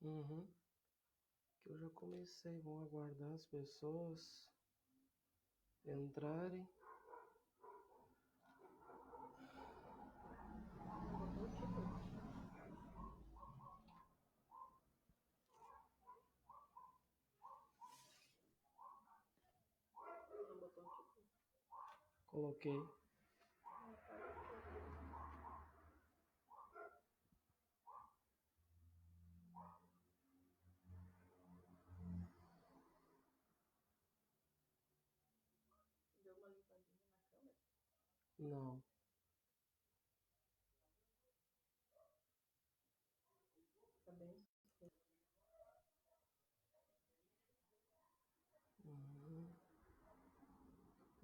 Uhum. Que eu já comecei. Vamos aguardar as pessoas entrarem. Coloquei. Deu uma limpadinha na câmera? Não. Tá bem. Uhum.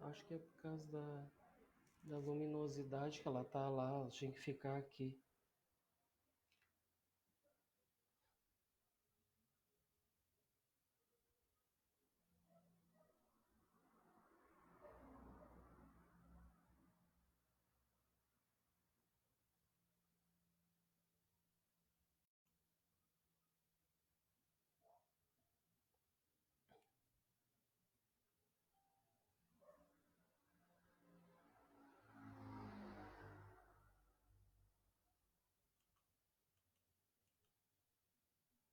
Acho que é por causa da luminosidade que ela tá lá. Ela tinha que ficar aqui.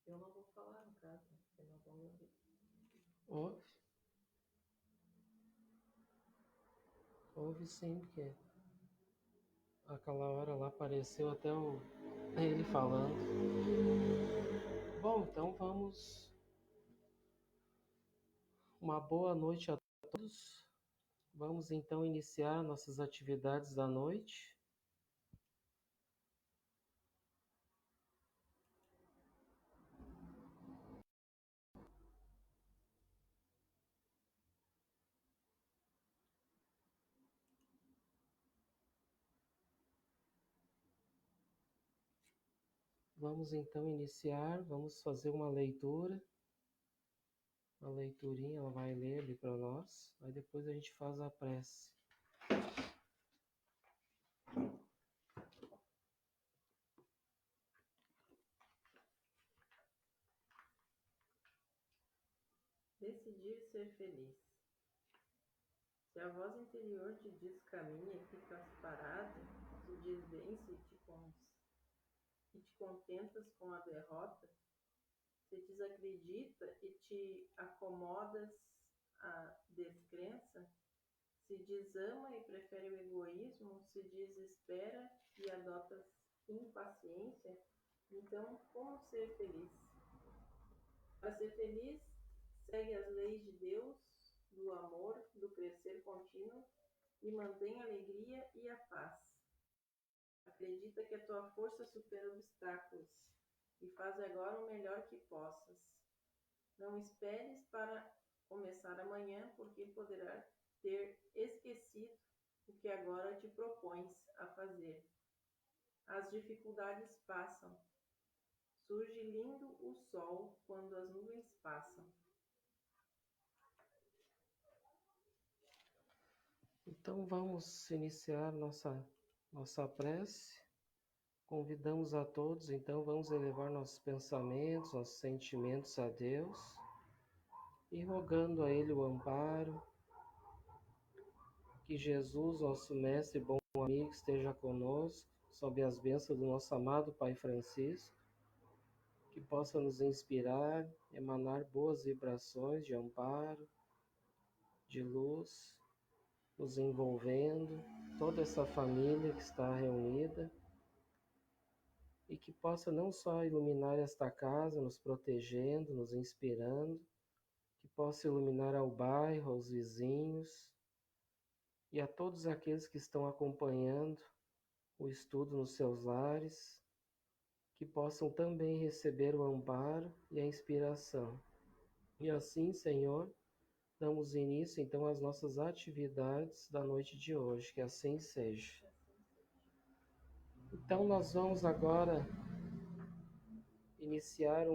Eu não vou falar no caso, porque não vão ouvir. Ouve? Ouve sim, porque aquela hora lá apareceu até ele falando. Bom, então vamos. Uma boa noite a todos. Vamos então iniciar nossas atividades da noite. Vamos então iniciar, vamos fazer uma leitura. Uma leiturinha, ela vai ler ali para nós. Aí depois a gente faz a prece. Decidir ser feliz. Se a voz interior te diz caminha e ficas parado, se diz vence e te contentas com a derrota, se desacredita e te acomodas à descrença, se desama e prefere o egoísmo, se desespera e adotas impaciência, então como ser feliz? Para ser feliz, segue as leis de Deus, do amor, do crescer contínuo e mantém a alegria e a paz. Acredita que a tua força supera obstáculos e faz agora o melhor que possas. Não esperes para começar amanhã, porque poderá ter esquecido o que agora te propões a fazer. As dificuldades passam. Surge lindo o sol quando as nuvens passam. Então vamos iniciar nossa prece. Convidamos a todos, então vamos elevar nossos pensamentos, nossos sentimentos a Deus e rogando a Ele o amparo, que Jesus, nosso mestre e bom amigo, esteja conosco, sob as bênçãos do nosso amado Pai Francisco, que possa nos inspirar, emanar boas vibrações de amparo, de luz, nos envolvendo, toda essa família que está reunida, e que possa não só iluminar esta casa, nos protegendo, nos inspirando, que possa iluminar ao bairro, aos vizinhos e a todos aqueles que estão acompanhando o o estudo nos seus lares, que possam também receber o amparo e a inspiração. E assim, Senhor, damos início então às nossas atividades da noite de hoje, que assim seja. Então nós vamos agora iniciar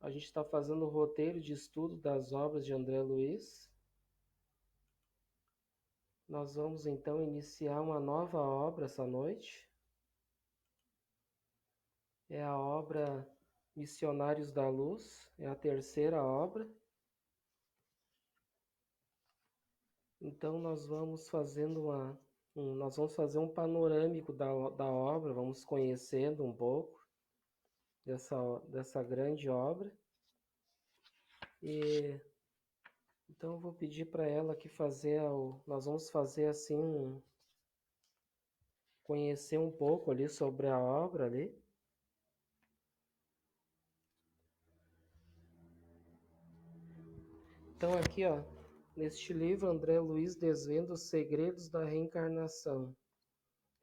a gente está fazendo o roteiro de estudo das obras de André Luiz. Nós vamos então iniciar uma nova obra essa noite. É a obra Missionários da Luz, é a terceira obra. Então nós vamos nós vamos fazer um panorâmico da obra, vamos conhecendo um pouco dessa grande obra. E então eu vou pedir para ela aqui nós vamos fazer assim conhecer um pouco ali sobre a obra ali. Então aqui, ó, neste livro, André Luiz desvenda os segredos da reencarnação,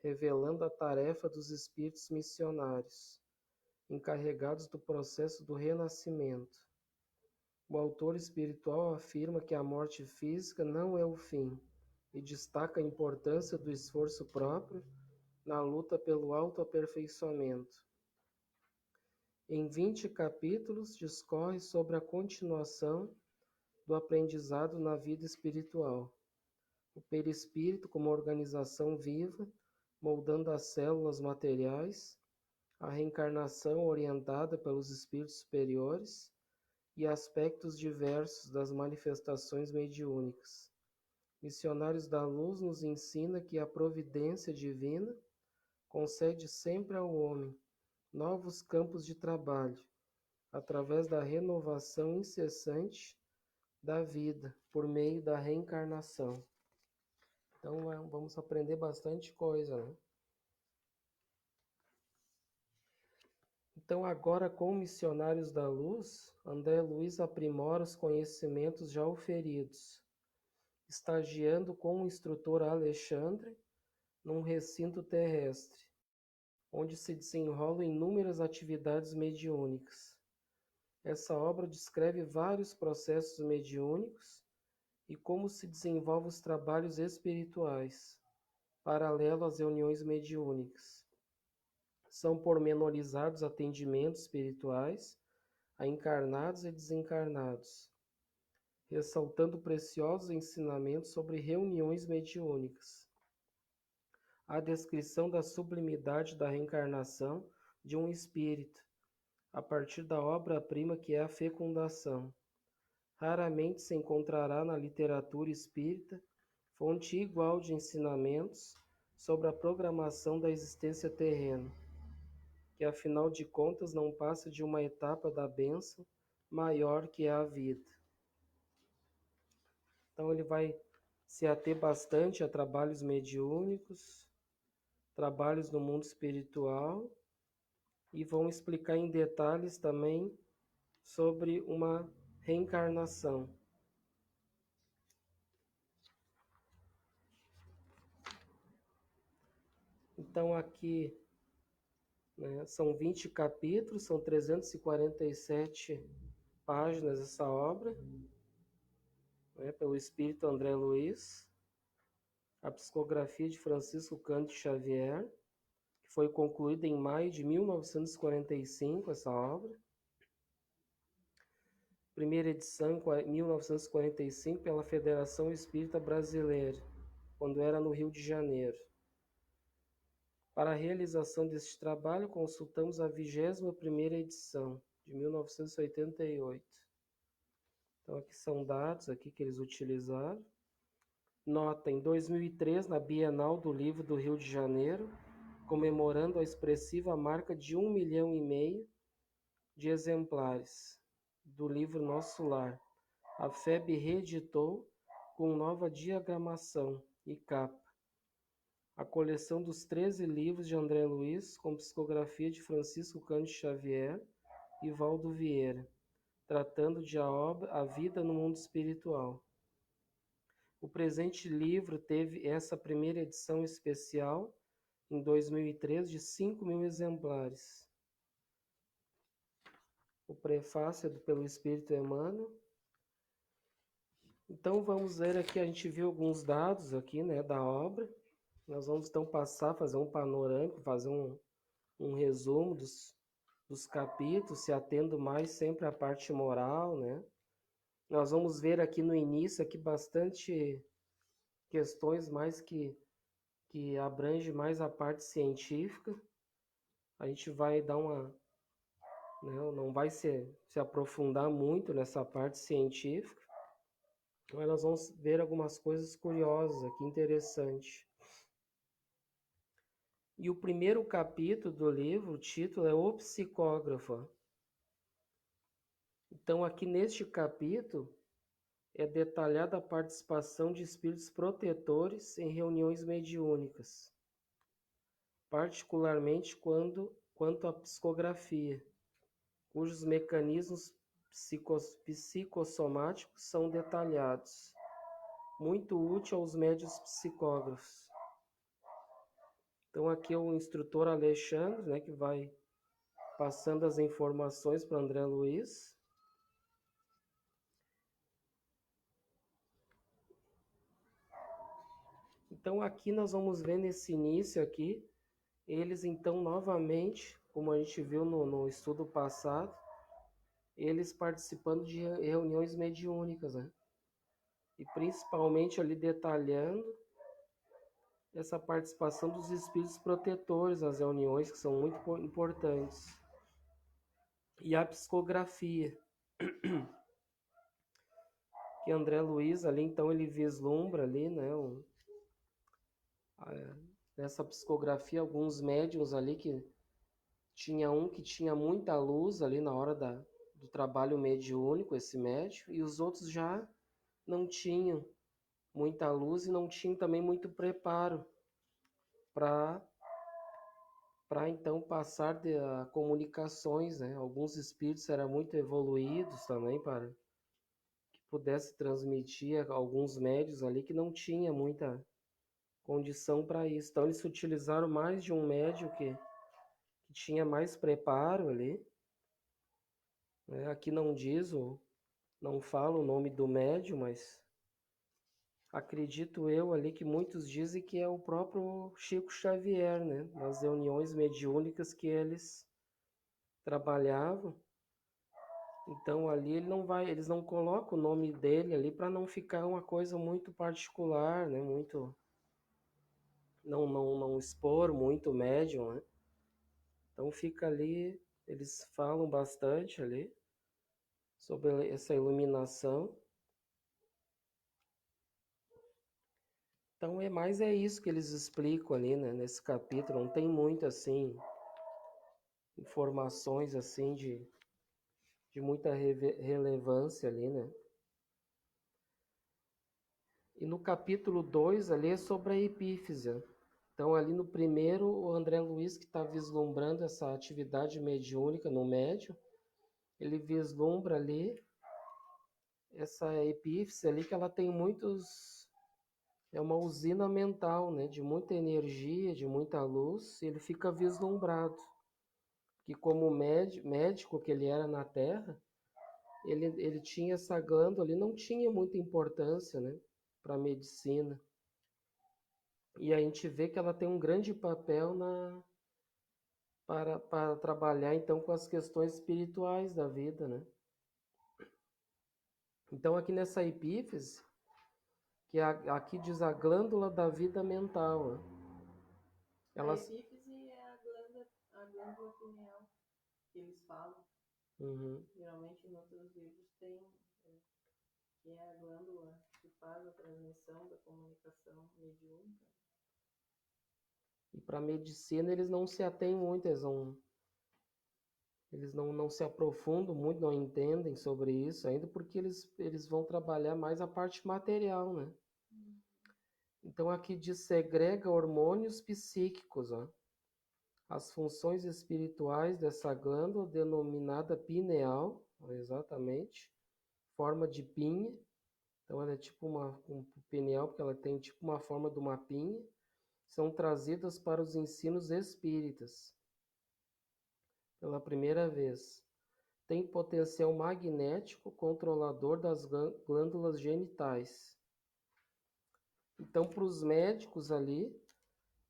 revelando a tarefa dos espíritos missionários, encarregados do processo do renascimento. O autor espiritual afirma que a morte física não é o fim e destaca a importância do esforço próprio na luta pelo autoaperfeiçoamento. Em 20 capítulos, discorre sobre a continuação do aprendizado na vida espiritual. O perispírito como organização viva, moldando as células materiais, a reencarnação orientada pelos espíritos superiores e aspectos diversos das manifestações mediúnicas. Missionários da Luz nos ensina que a providência divina concede sempre ao homem novos campos de trabalho, através da renovação incessante da vida, por meio da reencarnação. Então vamos aprender bastante coisa, né? Então agora com Missionários da Luz, André Luiz aprimora os conhecimentos já oferidos, estagiando com o instrutor Alexandre num recinto terrestre, onde se desenrolam inúmeras atividades mediúnicas. Essa obra descreve vários processos mediúnicos e como se desenvolvem os trabalhos espirituais, paralelo às reuniões mediúnicas. São pormenorizados atendimentos espirituais a encarnados e desencarnados, ressaltando preciosos ensinamentos sobre reuniões mediúnicas. A descrição da sublimidade da reencarnação de um espírito, a partir da obra-prima que é a fecundação. Raramente se encontrará na literatura espírita fonte igual de ensinamentos sobre a programação da existência terrena, que afinal de contas não passa de uma etapa da bênção maior que é a vida. Então ele vai se ater bastante a trabalhos mediúnicos, trabalhos no mundo espiritual, e vão explicar em detalhes também sobre uma reencarnação. Então aqui, né, são 20 capítulos, são 347 páginas essa obra, né, pelo espírito André Luiz, a psicografia de Francisco Cândido Xavier, que foi concluída em maio de 1945, essa obra. Primeira edição em 1945 pela Federação Espírita Brasileira, quando era no Rio de Janeiro. Para a realização deste trabalho, consultamos a 21ª edição, de 1988. Então, aqui são dados aqui que eles utilizaram. Nota, em 2003, na Bienal do Livro do Rio de Janeiro, comemorando a expressiva marca de 1,5 milhão de exemplares do livro Nosso Lar, a FEB reeditou com nova diagramação e capa a coleção dos 13 livros de André Luiz, com psicografia de Francisco Cândido Xavier e Valdo Vieira, tratando de a obra A Vida no Mundo Espiritual. O presente livro teve essa primeira edição especial em 2003 de 5.000 exemplares. O prefácio é pelo Espírito Emmanuel. Então vamos ver aqui, a gente viu alguns dados aqui, né, da obra. Nós vamos então fazer um panorâmico, fazer um resumo dos capítulos, se atendo mais sempre à parte moral, né? Nós vamos ver aqui no início aqui bastante questões mais que abrange mais a parte científica. A gente vai dar não vai se aprofundar muito nessa parte científica, mas nós vamos ver algumas coisas curiosas aqui, interessantes. E o primeiro capítulo do livro, o título é O Psicógrafo. Então, aqui neste capítulo, é detalhada a participação de espíritos protetores em reuniões mediúnicas, particularmente quanto à psicografia, cujos mecanismos psicossomáticos são detalhados, muito útil aos médiuns psicógrafos. Então aqui é o instrutor Alexandre, né, que vai passando as informações para André Luiz. Então aqui nós vamos ver nesse início aqui, eles então novamente, como a gente viu no estudo passado, eles participando de reuniões mediúnicas, né? E principalmente ali detalhando essa participação dos espíritos protetores nas reuniões, que são muito importantes. E a psicografia, que André Luiz ali, então, ele vislumbra ali, né, nessa psicografia, alguns médiuns ali que tinha muita luz ali na hora do trabalho mediúnico, esse médium, e os outros já não tinham muita luz e não tinham também muito preparo para então passar a comunicações, né? Alguns espíritos eram muito evoluídos também para que pudesse transmitir a alguns médios ali que não tinha muita condição para isso. Então eles utilizaram mais de um médio que tinha mais preparo ali, né? Aqui não fala o nome do médio, mas acredito eu ali que muitos dizem que é o próprio Chico Xavier, né? Nas reuniões mediúnicas que eles trabalhavam. Então ali eles não colocam o nome dele ali para não ficar uma coisa muito particular, né? Muito não expor muito o médium, né? Então fica ali, eles falam bastante ali sobre essa iluminação. Então é isso que eles explicam ali, né, nesse capítulo. Não tem muito assim informações assim de muita relevância ali, né? E no capítulo 2 ali é sobre a epífise. Então ali no primeiro, o André Luiz, que está vislumbrando essa atividade mediúnica no médium, ele vislumbra ali essa epífise ali, que ela tem é uma usina mental, né, de muita energia, de muita luz, e ele fica vislumbrado. Que como médico que ele era na Terra, ele tinha essa glândula ali, não tinha muita importância, né, para a medicina. E a gente vê que ela tem um grande papel para trabalhar então com as questões espirituais da vida, né? Então aqui nessa epífise, que aqui diz a glândula da vida mental, né? A epífise é a glândula pineal que eles falam. Uhum. Geralmente em outros livros tem, que é a glândula que faz a transmissão da comunicação mediúnica. E para a medicina eles não se atêm muito, eles não se aprofundam muito, não entendem sobre isso ainda, porque eles vão trabalhar mais a parte material, né? Então aqui diz segrega hormônios psíquicos, ó. As funções espirituais dessa glândula denominada pineal, exatamente, forma de pinha, Então ela é tipo um pineal, porque ela tem tipo uma forma de uma pinha, são trazidas para os ensinos espíritas pela primeira vez. Tem potencial magnético controlador das glândulas genitais. Então, para os médicos ali,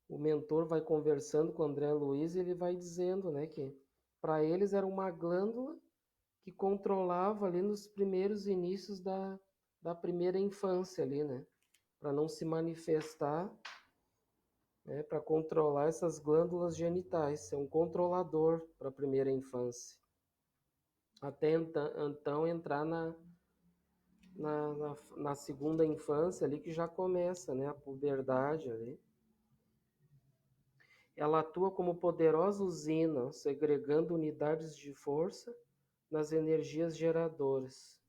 o mentor vai conversando com o André Luiz e ele vai dizendo, né, que para eles era uma glândula que controlava ali nos primeiros inícios da primeira infância ali, né, para não se manifestar, né, para controlar essas glândulas genitais, é um controlador para a primeira infância. Até então entrar na segunda infância ali que já começa, né, a puberdade ali. Ela atua como poderosa usina, segregando unidades de força nas energias geradoras.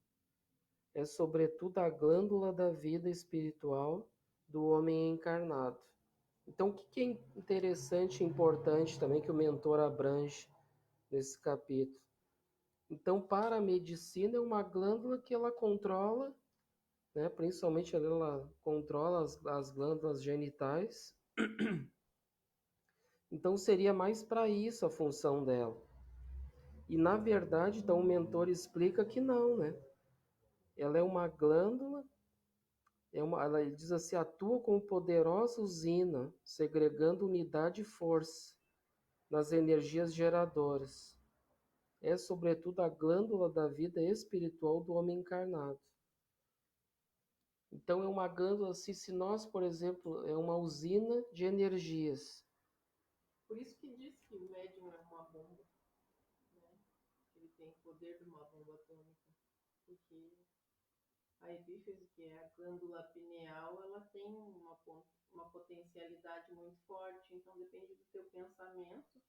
É sobretudo a glândula da vida espiritual do homem encarnado. Então, o que é interessante e importante também que o mentor abrange nesse capítulo? Então, para a medicina, é uma glândula que ela controla, né, principalmente ela controla as glândulas genitais. Então, seria mais para isso a função dela. E, na verdade, então, o mentor explica que não, né? Ela é uma glândula, ele diz assim, atua como poderosa usina, segregando unidade e força nas energias geradoras. É, sobretudo, a glândula da vida espiritual do homem encarnado. Então, é uma glândula, assim, se nós, por exemplo, é uma usina de energias. Por isso que diz que o médium é uma bomba, né? Ele tem o poder de uma bomba atômica. Porque a epífise, que é a glândula pineal, ela tem uma potencialidade muito forte. Então, depende do teu pensamento.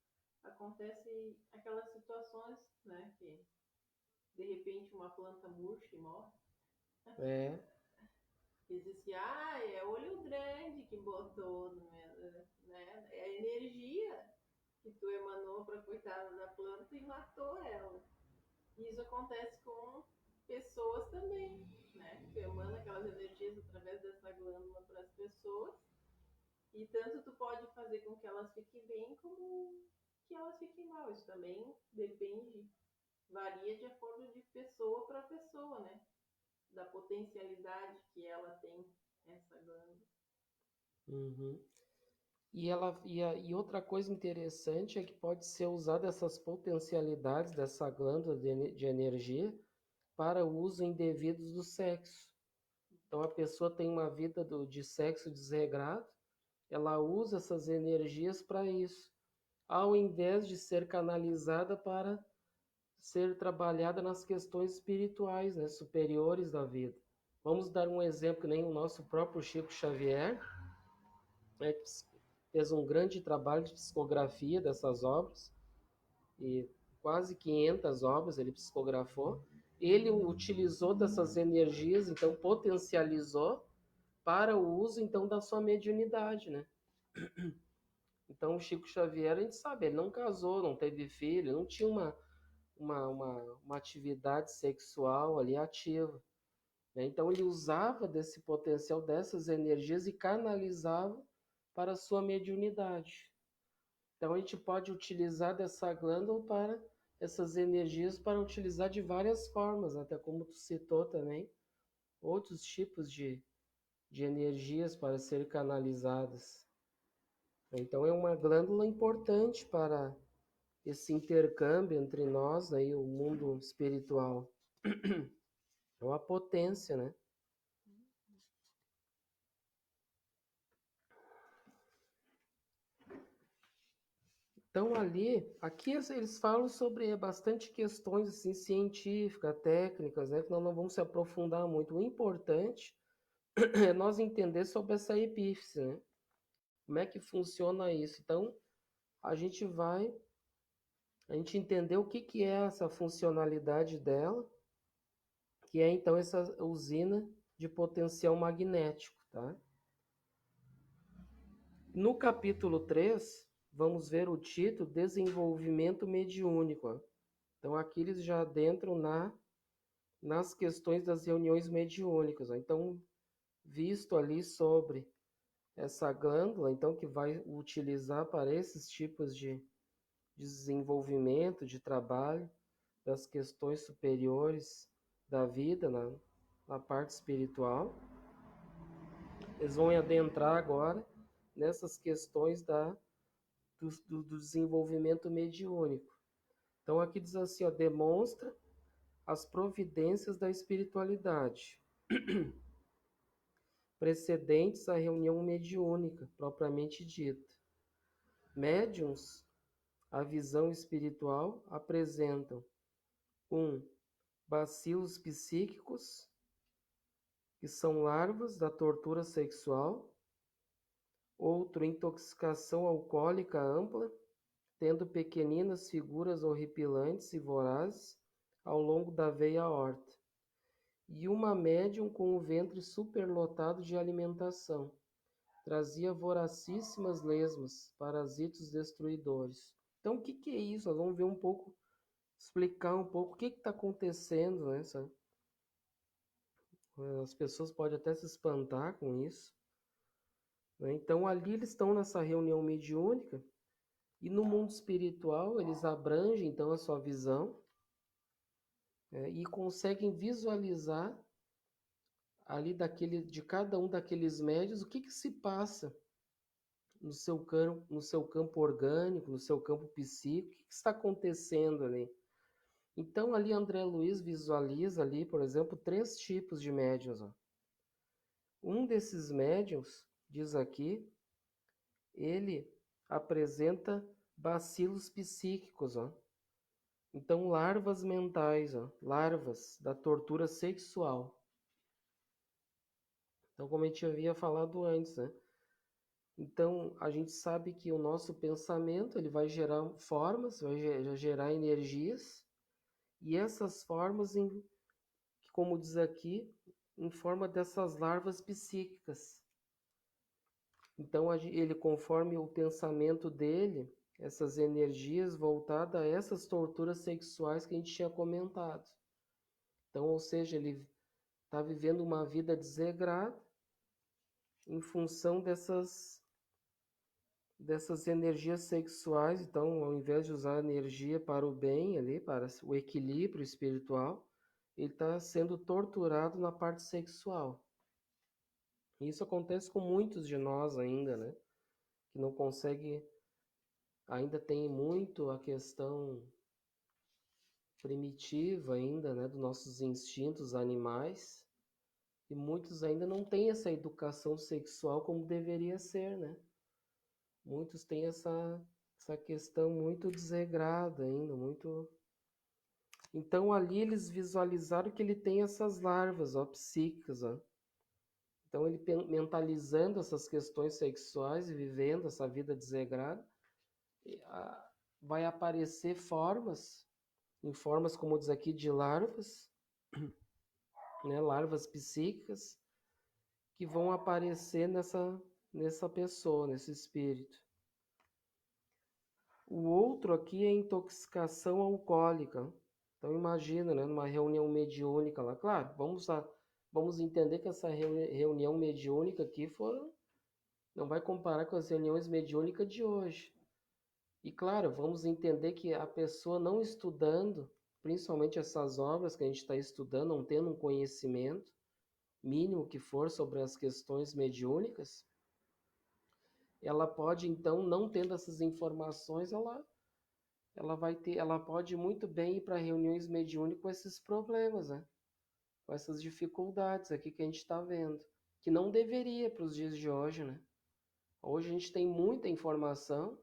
Acontece aquelas situações, né? Que, de repente, uma planta murcha e morre. É. Existe, é olho grande que botou, né? É a energia que tu emanou para coitada da planta e matou ela. E isso acontece com pessoas também, né? Tu emana aquelas energias através dessa glândula para as pessoas e tanto tu pode fazer com que elas fiquem bem como que elas fiquem mal. Isso também depende, varia de acordo de pessoa para pessoa, né? Da potencialidade que ela tem, essa glândula. Uhum. E outra coisa interessante é que pode ser usada essas potencialidades dessa glândula de energia para o uso indevido do sexo. Então a pessoa tem uma vida de sexo desregrado, ela usa essas energias para isso, ao invés de ser canalizada para ser trabalhada nas questões espirituais, né, superiores da vida. Vamos dar um exemplo que nem o nosso próprio Chico Xavier, né, que fez um grande trabalho de psicografia dessas obras, e quase 500 obras ele psicografou. Ele utilizou dessas energias, então potencializou para o uso então da sua mediunidade, né? Então o Chico Xavier, a gente sabe, ele não casou, não teve filho, não tinha uma atividade sexual ali ativa, né? Então ele usava desse potencial, dessas energias e canalizava para a sua mediunidade. Então a gente pode utilizar dessa glândula para essas energias para utilizar de várias formas, até como tu citou também, outros tipos de energias para ser canalizadas. Então é uma glândula importante para esse intercâmbio entre nós, né, e o mundo espiritual. É uma potência, né? Então aqui eles falam sobre bastante questões assim, científicas, técnicas, né, que nós não vamos se aprofundar muito. O importante é nós entender sobre essa epífise, né? Como é que funciona isso? Então, a gente entender o que é essa funcionalidade dela, que é então essa usina de potencial magnético, tá? No capítulo 3, vamos ver o título Desenvolvimento Mediúnico. Então, aqui eles já adentram nas questões das reuniões mediúnicas. Então, visto ali sobre essa glândula, então, que vai utilizar para esses tipos de desenvolvimento, de trabalho, das questões superiores da vida, na parte espiritual. Eles vão adentrar agora nessas questões do desenvolvimento mediúnico. Então, aqui diz assim, ó, demonstra as providências da espiritualidade, precedentes à reunião mediúnica, propriamente dita. Médiuns, a visão espiritual, apresentam bacilos psíquicos, que são larvas da tortura sexual, outro, intoxicação alcoólica ampla, tendo pequeninas figuras horripilantes e vorazes ao longo da veia aorta, e uma médium com o ventre superlotado de alimentação. Trazia voracíssimas lesmas, parasitos destruidores. Então, o que é isso? Nós vamos ver um pouco, explicar um pouco o que está acontecendo, né? As pessoas podem até se espantar com isso, né? Então, ali eles estão nessa reunião mediúnica, e no mundo espiritual eles abrangem, então, a sua visão, e conseguem visualizar ali de cada um daqueles médios o que se passa no seu campo orgânico, no seu campo psíquico, o que está acontecendo ali. Então, ali André Luiz visualiza ali, por exemplo, 3 tipos de médiuns. Ó. Um desses médiuns, diz aqui, ele apresenta bacilos psíquicos, ó. Então, larvas mentais, ó, larvas da tortura sexual. Então, como a gente havia falado antes, né? Então, a gente sabe que o nosso pensamento ele vai gerar formas, vai gerar energias, e essas formas, como diz aqui, em forma dessas larvas psíquicas. Então, ele, conforme o pensamento dele, essas energias voltadas a essas torturas sexuais que a gente tinha comentado. Então, ou seja, ele está vivendo uma vida desregrada em função dessas energias sexuais. Então, ao invés de usar a energia para o bem ali, para o equilíbrio espiritual, ele está sendo torturado na parte sexual. E isso acontece com muitos de nós ainda, né? Que não consegue, ainda tem muito a questão primitiva ainda, né? Dos nossos instintos animais. E muitos ainda não têm essa educação sexual como deveria ser, né? Muitos têm essa questão muito desregrada ainda, muito... Então, ali eles visualizaram que ele tem essas larvas, ó, psíquicas, ó. Então, ele mentalizando essas questões sexuais e vivendo essa vida desregrada, vai aparecer formas, em formas, como diz aqui, de larvas, né, larvas psíquicas, que vão aparecer nessa pessoa, nesse espírito. O outro aqui é intoxicação alcoólica. Então imagina, né, numa reunião mediúnica lá, claro, vamos entender que essa reunião mediúnica aqui não vai comparar com as reuniões mediúnicas de hoje. E claro, vamos entender que a pessoa não estudando, principalmente essas obras que a gente está estudando, não tendo um conhecimento mínimo que for sobre as questões mediúnicas, ela pode então, não tendo essas informações, ela pode muito bem ir para reuniões mediúnicas com esses problemas, né? Com essas dificuldades aqui que a gente está vendo, que não deveria para os dias de hoje, né? Hoje a gente tem muita informação,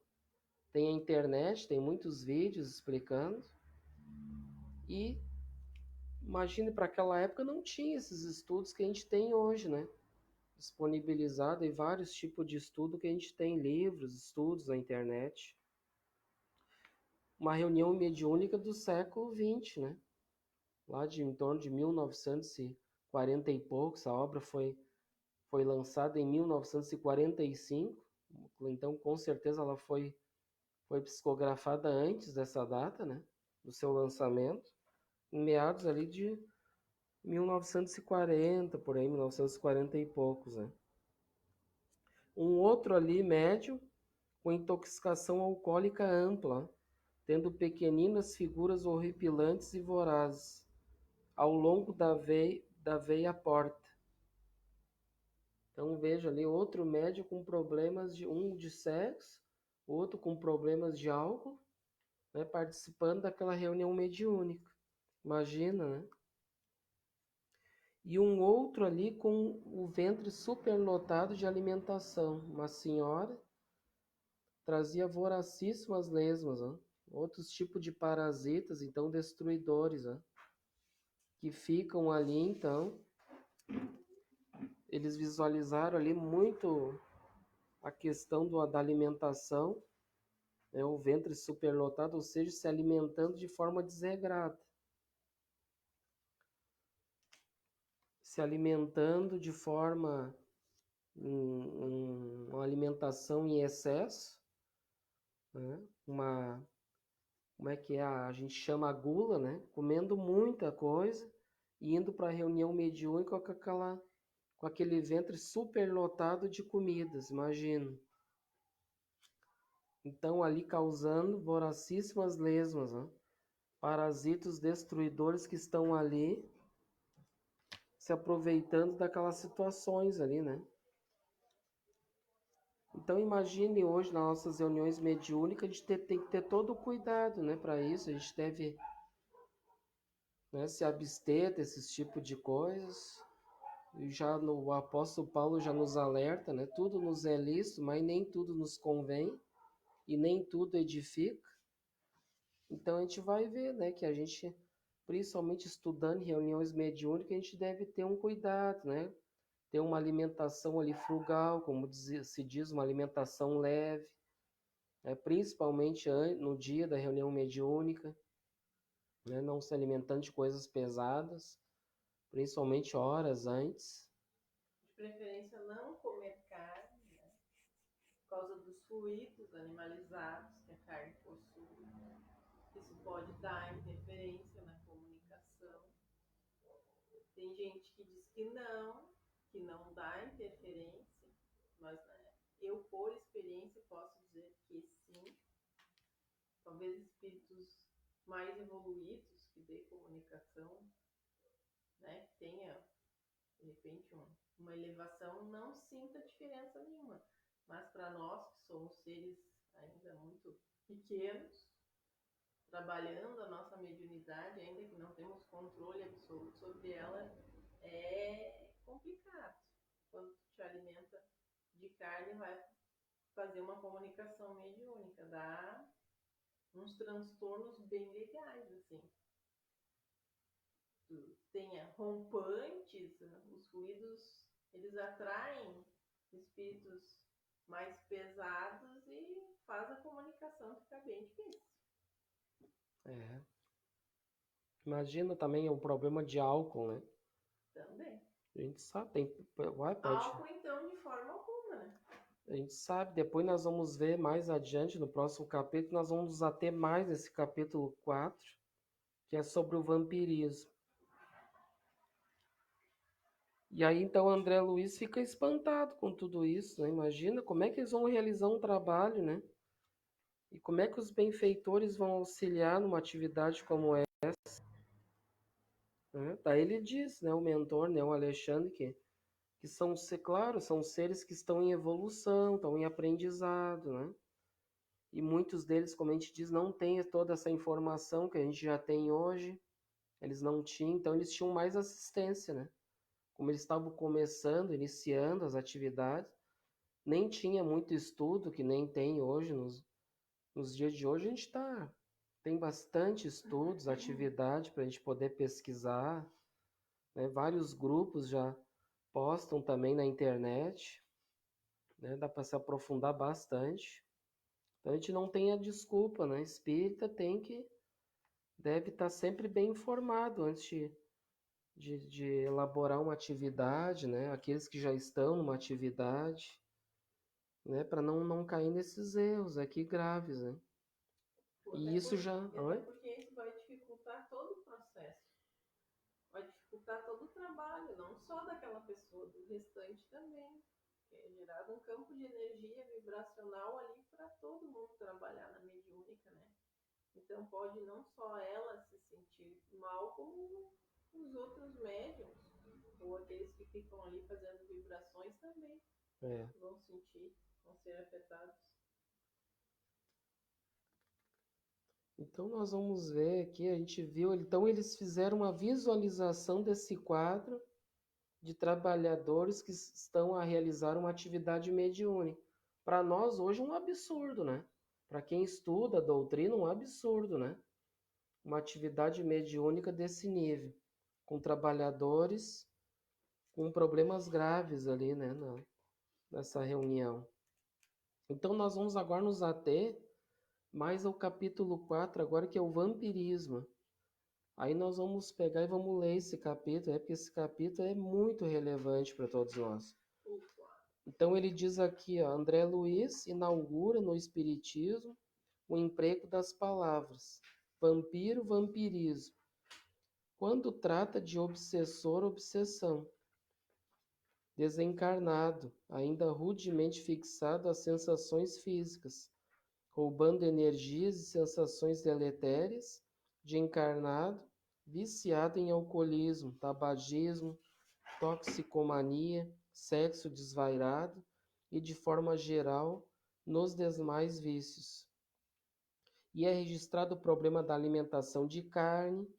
tem a internet, tem muitos vídeos explicando, e imagine, para aquela época não tinha esses estudos que a gente tem hoje, né? Disponibilizado em vários tipos de estudo que a gente tem, livros, estudos na internet. Uma reunião mediúnica do século XX, né? Lá em torno de 1940 e pouco, essa obra foi lançada em 1945, então com certeza ela foi psicografada antes dessa data, né? Do seu lançamento, em meados ali 1940, por aí, 1940 e poucos, né? Um outro ali, médio, com intoxicação alcoólica ampla, tendo pequeninas figuras horripilantes e vorazes, ao longo da veia porta. Então veja ali outro médio com problemas de sexo, outro com problemas de álcool, né, participando daquela reunião mediúnica. Imagina, né? E um outro ali com o ventre superlotado de alimentação. Uma senhora trazia voracíssimas lesmas, né? Outros tipos de parasitas, então destruidores, né? Que ficam ali, então. Eles visualizaram ali muito a questão da alimentação, né? O ventre superlotado, ou seja, se alimentando de forma desregrada. Se alimentando de forma, uma alimentação em excesso, né? Como é que é? A gente chama a gula, né? Comendo muita coisa e indo para a reunião mediúnica com aquele ventre superlotado de comidas, imagina. Então ali causando voracíssimas lesmas, né? Parasitos destruidores que estão ali se aproveitando daquelas situações ali, né? Então imagine hoje nas nossas reuniões mediúnicas, a gente tem que ter todo o cuidado, né, para isso. A gente deve, né, se abster desses tipos de coisas. E já o apóstolo Paulo já nos alerta, né? Tudo nos é lícito, mas nem tudo nos convém e nem tudo edifica. Então a gente vai ver, né, que a gente, principalmente estudando em reuniões mediúnicas, a gente deve ter um cuidado, né? Ter uma alimentação ali frugal, como se diz, uma alimentação leve, né? Principalmente no dia da reunião mediúnica, né? Não se alimentando de coisas pesadas, principalmente horas antes. De preferência não comer carne, né? Por causa dos fluidos animalizados que a carne possui. Isso pode dar interferência na comunicação. Tem gente que diz que não dá interferência, mas né, eu, por experiência, posso dizer que sim. Talvez espíritos mais evoluídos que dê comunicação, né, que tenha, de repente, uma elevação, não sinta diferença nenhuma. Mas para nós, que somos seres ainda muito pequenos, trabalhando a nossa mediunidade, ainda que não temos controle absoluto sobre ela, é complicado. Quando tu te alimenta de carne, vai fazer uma comunicação mediúnica, dá uns transtornos bem legais, assim. Tu tenha rompantes, os fluidos, eles atraem espíritos mais pesados e faz a comunicação ficar bem difícil. É. Imagina também o problema de álcool, né? Também. A gente sabe, pode. Álcool, então, de forma alguma, né? A gente sabe, depois nós vamos ver mais adiante, no próximo capítulo, nós vamos nos ater mais nesse capítulo 4, que é sobre o vampirismo. E aí, então, André Luiz fica espantado com tudo isso, né? Imagina como é que eles vão realizar um trabalho, né? E como é que os benfeitores vão auxiliar numa atividade como essa, né? Daí ele diz, né, o mentor, né, o Alexandre, que são, claro, são seres que estão em evolução, estão em aprendizado, né? E muitos deles, como a gente diz, não têm toda essa informação que a gente já tem hoje. Eles não tinham, então eles tinham mais assistência, né? Como eles estavam começando, iniciando as atividades, nem tinha muito estudo, que nem tem hoje, nos dias de hoje a gente tem bastante estudos, atividade para a gente poder pesquisar, né? Vários grupos já postam também na internet, né? Dá para se aprofundar bastante. Então a gente não tem a desculpa, né? Espírita deve estar sempre bem informado antes de elaborar uma atividade, né? Aqueles que já estão numa atividade, né? Para não cair nesses erros aqui graves, né? E isso já... Até porque isso vai dificultar todo o processo. Vai dificultar todo o trabalho, não só daquela pessoa, do restante também. É gerado um campo de energia vibracional ali para todo mundo trabalhar na mediúnica, né? Então pode não só ela se sentir mal, como os outros médiums, ou aqueles que ficam ali fazendo vibrações também vão sentir, vão ser afetados. Então nós vamos ver aqui, a gente viu, então eles fizeram uma visualização desse quadro de trabalhadores que estão a realizar uma atividade mediúnica. Para nós hoje é um absurdo, né? Para quem estuda a doutrina, um absurdo, né? Uma atividade mediúnica desse nível, com trabalhadores com problemas graves ali, né, nessa reunião. Então nós vamos agora nos ater mais ao capítulo 4, agora que é o vampirismo. Aí nós vamos pegar e vamos ler esse capítulo, porque esse capítulo é muito relevante para todos nós. Então ele diz aqui, ó, André Luiz inaugura no Espiritismo o emprego das palavras vampiro, vampirismo, quando trata de obsessor, obsessão, desencarnado, ainda rudemente fixado às sensações físicas, roubando energias e sensações deletérias de encarnado, viciado em alcoolismo, tabagismo, toxicomania, sexo desvairado e, de forma geral, nos demais vícios. E é registrado o problema da alimentação de carne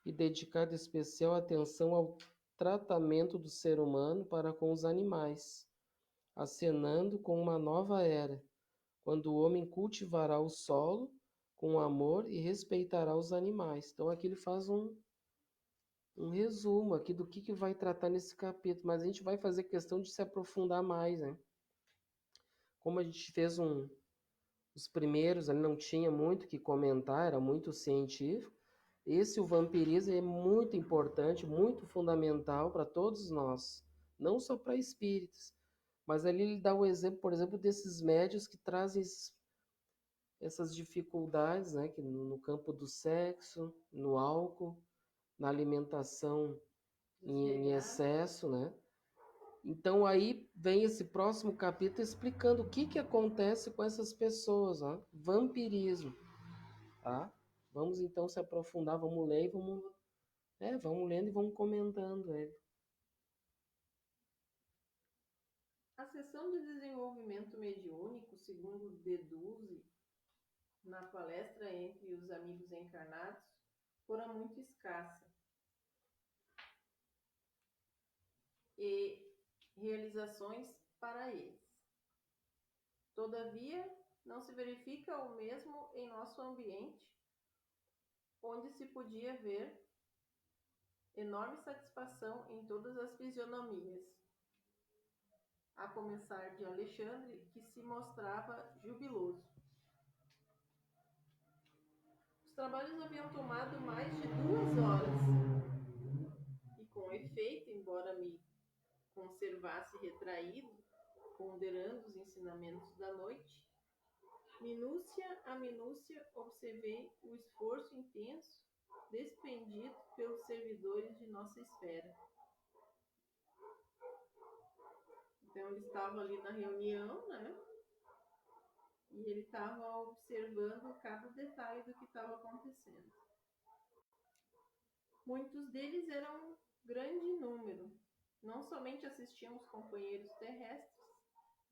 e dedicado especial atenção ao tratamento do ser humano para com os animais, acenando com uma nova era, quando o homem cultivará o solo com amor e respeitará os animais. Então aqui ele faz um resumo aqui do que vai tratar nesse capítulo, mas a gente vai fazer questão de se aprofundar mais, né? Como a gente fez os primeiros, ali não tinha muito o que comentar, era muito científico. Esse, o vampirismo, é muito importante, muito fundamental para todos nós, não só para espíritos, mas ali ele dá o exemplo, por exemplo, desses médios que trazem essas dificuldades, né, que no campo do sexo, no álcool, na alimentação em excesso, né? Então aí vem esse próximo capítulo explicando o que acontece com essas pessoas, ó, vampirismo, tá? Vamos então se aprofundar, vamos ler e vamos lendo e vamos comentando ele. A sessão de desenvolvimento mediúnico, segundo deduz na palestra entre os amigos encarnados, fora muito escassa e realizações para eles. Todavia, não se verifica o mesmo em nosso ambiente, onde se podia ver enorme satisfação em todas as fisionomias, a começar de Alexandre, que se mostrava jubiloso. Os trabalhos haviam tomado mais de 2 horas, e com efeito, embora me conservasse retraído, ponderando os ensinamentos da noite, minúcia a minúcia observei o esforço intenso despendido pelos servidores de nossa esfera. Então ele estava ali na reunião, né? E ele estava observando cada detalhe do que estava acontecendo. Muitos deles eram grande número. Não somente assistiam os companheiros terrestres,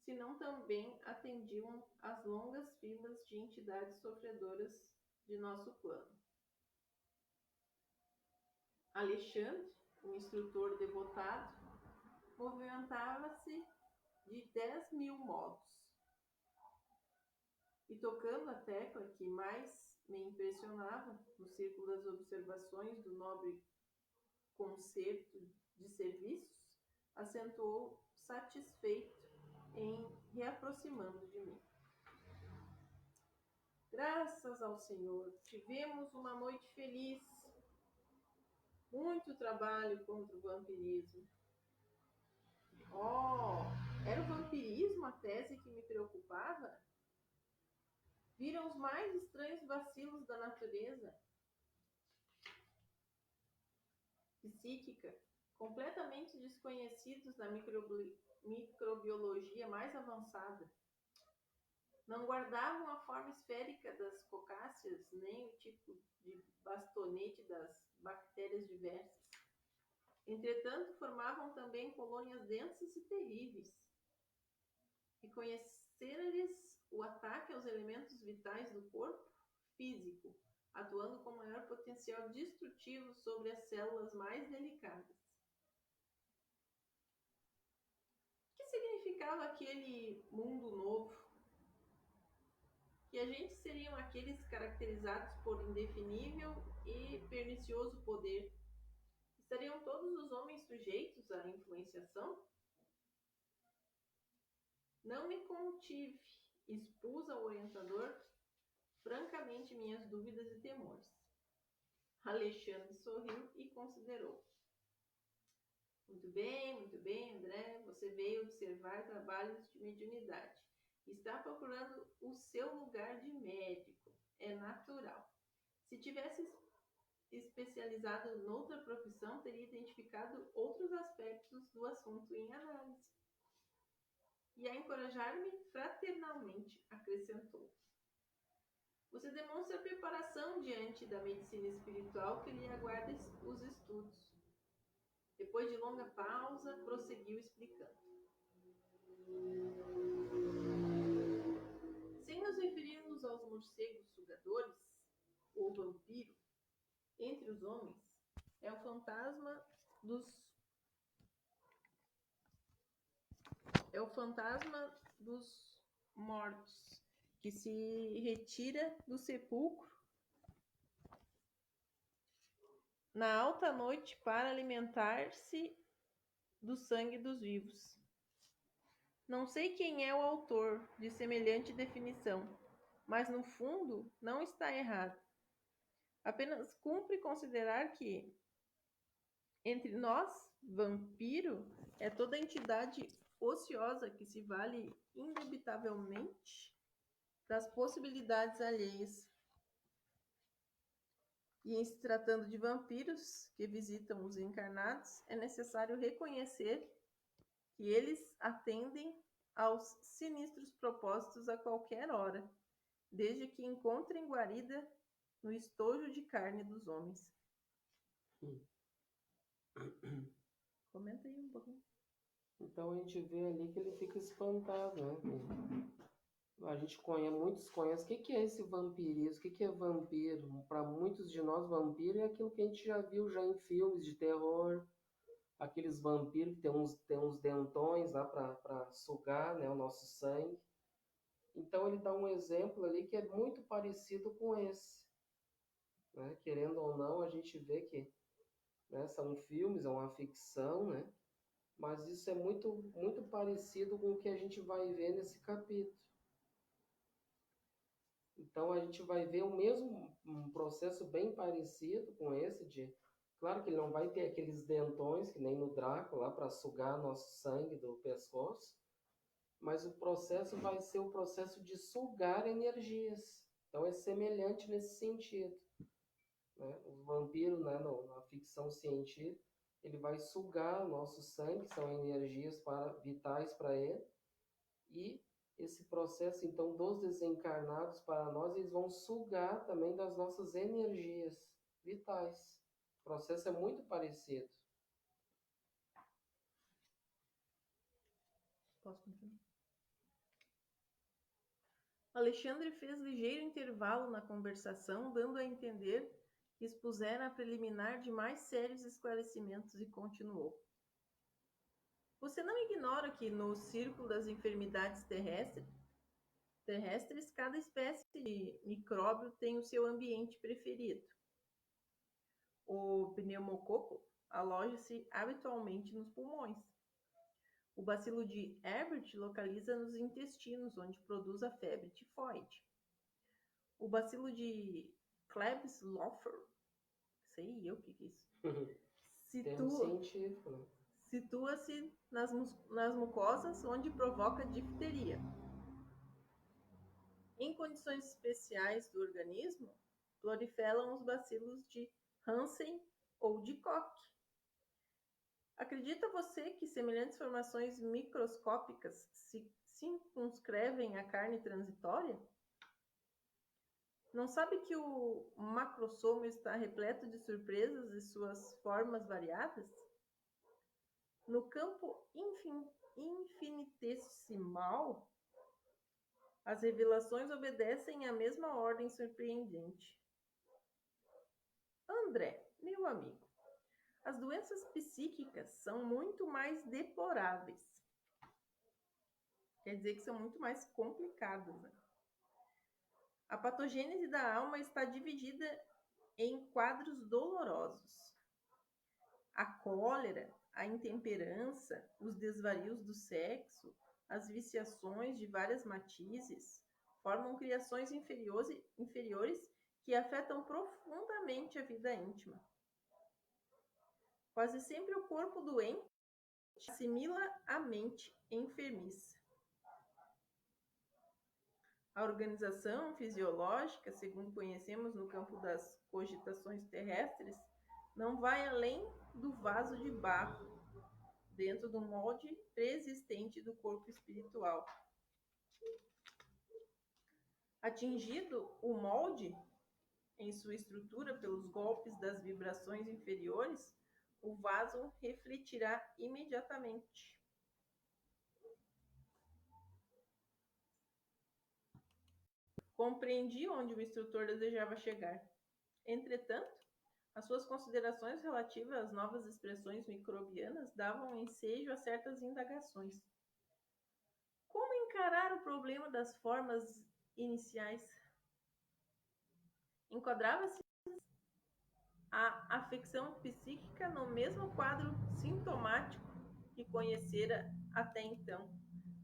senão também atendiam às longas filas de entidades sofredoras de nosso plano. Alexandre, o instrutor devotado, movimentava-se de 10.000 modos. E tocando a tecla que mais me impressionava no círculo das observações do nobre concerto de serviços, acentuou satisfeito em reaproximando de mim. Graças ao Senhor, tivemos uma noite feliz. Muito trabalho contra o vampirismo. Era o vampirismo a tese que me preocupava? Viram os mais estranhos vacilos da natureza. psíquica completamente desconhecidos na microbiologia mais avançada. Não guardavam a forma esférica das cocáceas, nem o tipo de bastonete das bactérias diversas. Entretanto, formavam também colônias densas e terríveis. Reconheceram-lhes o ataque aos elementos vitais do corpo físico, atuando com maior potencial destrutivo sobre as células mais delicadas. O que significava aquele mundo novo? Que agentes seriam aqueles caracterizados por indefinível e pernicioso poder? Estariam todos os homens sujeitos à influenciação? Não me contive, expus ao orientador francamente minhas dúvidas e temores. Alexandre sorriu e considerou. Muito bem, André, você veio observar trabalhos de mediunidade. Está procurando o seu lugar de médico. É natural. Se tivesse especializado noutra profissão, teria identificado outros aspectos do assunto em análise. E a encorajar-me fraternalmente, acrescentou. Você demonstra preparação diante da medicina espiritual que lhe aguarda os estudos. Depois de longa pausa, prosseguiu explicando. Sem nos referirmos aos morcegos sugadores, ou vampiro, entre os homens, é o fantasma dos mortos, que se retira do sepulcro na alta noite para alimentar-se do sangue dos vivos. Não sei quem é o autor de semelhante definição, mas no fundo não está errado. Apenas cumpre considerar que, entre nós, vampiro é toda entidade ociosa que se vale indubitavelmente das possibilidades alheias. E em se tratando de vampiros que visitam os encarnados, é necessário reconhecer que eles atendem aos sinistros propósitos a qualquer hora, desde que encontrem guarida no estojo de carne dos homens. Comenta aí um pouquinho. Então a gente vê ali que ele fica espantado, né? A gente conhece, muitos conhecem o que é esse vampirismo, o que é vampiro. Para muitos de nós, vampiro é aquilo que a gente já viu já em filmes de terror, aqueles vampiros que tem uns dentões lá para sugar, né, o nosso sangue. Então ele dá um exemplo ali que é muito parecido com esse. Né? Querendo ou não, a gente vê que, né, são filmes, é uma ficção, né? Mas isso é muito parecido com o que a gente vai ver nesse capítulo. Então a gente vai ver um processo bem parecido com esse de, claro que ele não vai ter aqueles dentões que nem no Drácula para sugar nosso sangue do pescoço, mas o processo vai ser o processo de sugar energias. Então é semelhante nesse sentido. Né? O vampiro, né, na ficção científica, ele vai sugar nosso sangue, que são energias vitais para ele, e esse processo, então, dos desencarnados para nós, eles vão sugar também das nossas energias vitais. O processo é muito parecido. Posso continuar? Alexandre fez ligeiro intervalo na conversação, dando a entender que expusera a preliminar de mais sérios esclarecimentos e continuou. Você não ignora que no círculo das enfermidades terrestres, cada espécie de micróbio tem o seu ambiente preferido. O pneumococo aloja-se habitualmente nos pulmões. O bacilo de Herbert localiza nos intestinos, onde produz a febre tifoide. O bacilo de Klebsiella, sei eu o que é isso, situa-se nas mucosas, onde provoca difteria. Em condições especiais do organismo, proliferam os bacilos de Hansen ou de Koch, Acredita você que semelhantes formações microscópicas se circunscrevem à carne transitória? Não sabe que o macrosoma está repleto de surpresas e suas formas variadas? No campo infinitesimal, as revelações obedecem à mesma ordem surpreendente. André, meu amigo, as doenças psíquicas são muito mais deploráveis. Quer dizer que são muito mais complicadas, né? A patogênese da alma está dividida em quadros dolorosos. A cólera, a intemperança, os desvarios do sexo, as viciações de várias matizes, formam criações inferiores que afetam profundamente a vida íntima. Quase sempre o corpo doente assimila a mente enfermiça. A organização fisiológica, segundo conhecemos no campo das cogitações terrestres, não vai além do vaso de barro, dentro do molde preexistente do corpo espiritual. Atingido o molde em sua estrutura pelos golpes das vibrações inferiores, o vaso refletirá imediatamente. Compreendi onde o instrutor desejava chegar. Entretanto, as suas considerações relativas às novas expressões microbianas davam ensejo a certas indagações. Como encarar o problema das formas iniciais? Enquadrava-se a afecção psíquica no mesmo quadro sintomático que conhecera até então,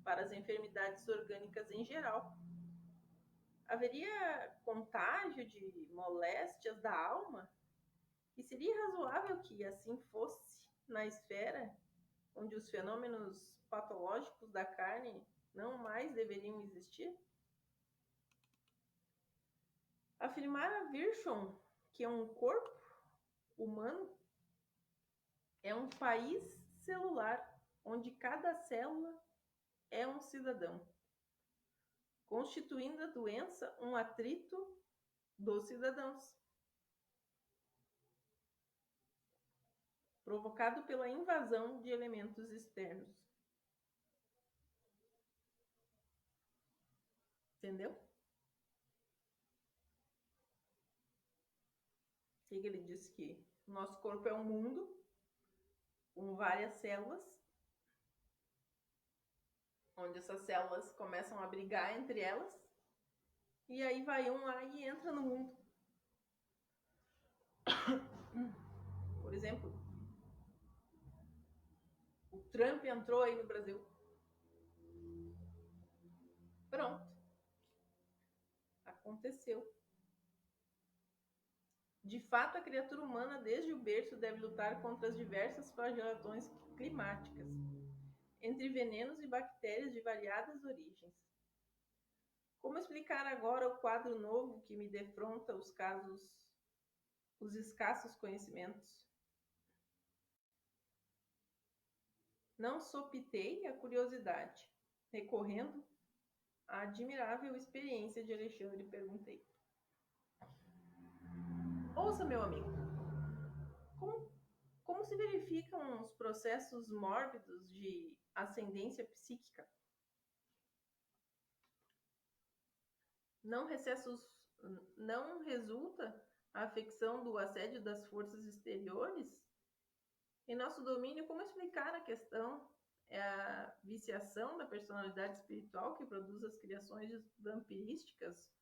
para as enfermidades orgânicas em geral. Haveria contágio de moléstias da alma? E seria razoável que assim fosse na esfera onde os fenômenos patológicos da carne não mais deveriam existir? Afirmara Virchow que um corpo humano é um país celular onde cada célula é um cidadão, constituindo a doença um atrito dos cidadãos, provocado pela invasão de elementos externos. Entendeu? Ele disse que o nosso corpo é um mundo com várias células, onde essas células começam a brigar entre elas, e aí vai um lá e entra no mundo. Por exemplo, o Trump entrou aí no Brasil. Pronto. Aconteceu. De fato, a criatura humana, desde o berço, deve lutar contra as diversas flagelações climáticas, entre venenos e bactérias de variadas origens. Como explicar agora o quadro novo que me defronta os escassos conhecimentos? Não sopitei a curiosidade. Recorrendo à admirável experiência de Alexandre, perguntei. Ouça, meu amigo, como se verificam os processos mórbidos de ascendência psíquica? Não resulta a afecção do assédio das forças exteriores? Em nosso domínio, como explicar a questão? É a viciação da personalidade espiritual que produz as criações vampirísticas?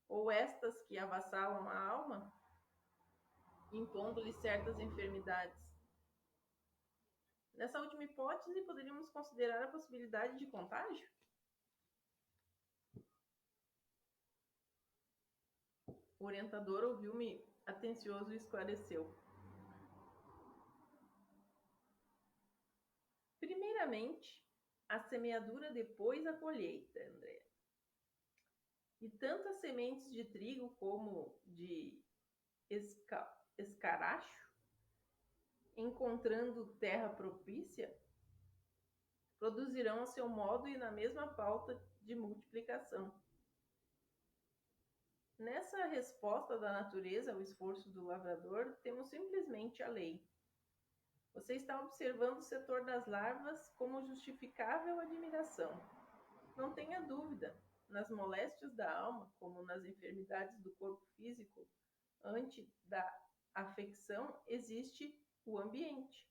Ou estas que avassalam a alma, impondo-lhe certas enfermidades? Nessa última hipótese, poderíamos considerar a possibilidade de contágio? O orientador ouviu-me atencioso e esclareceu. Primeiramente, a semeadura, depois a colheita, André. E tanto as sementes de trigo como de escaracho encontrando terra propícia, produzirão a seu modo e na mesma pauta de multiplicação. Nessa resposta da natureza ao esforço do lavrador, temos simplesmente a lei. Você está observando o setor das larvas como justificável admiração. Não tenha dúvida, nas moléstias da alma, como nas enfermidades do corpo físico, antes da afecção existe o ambiente.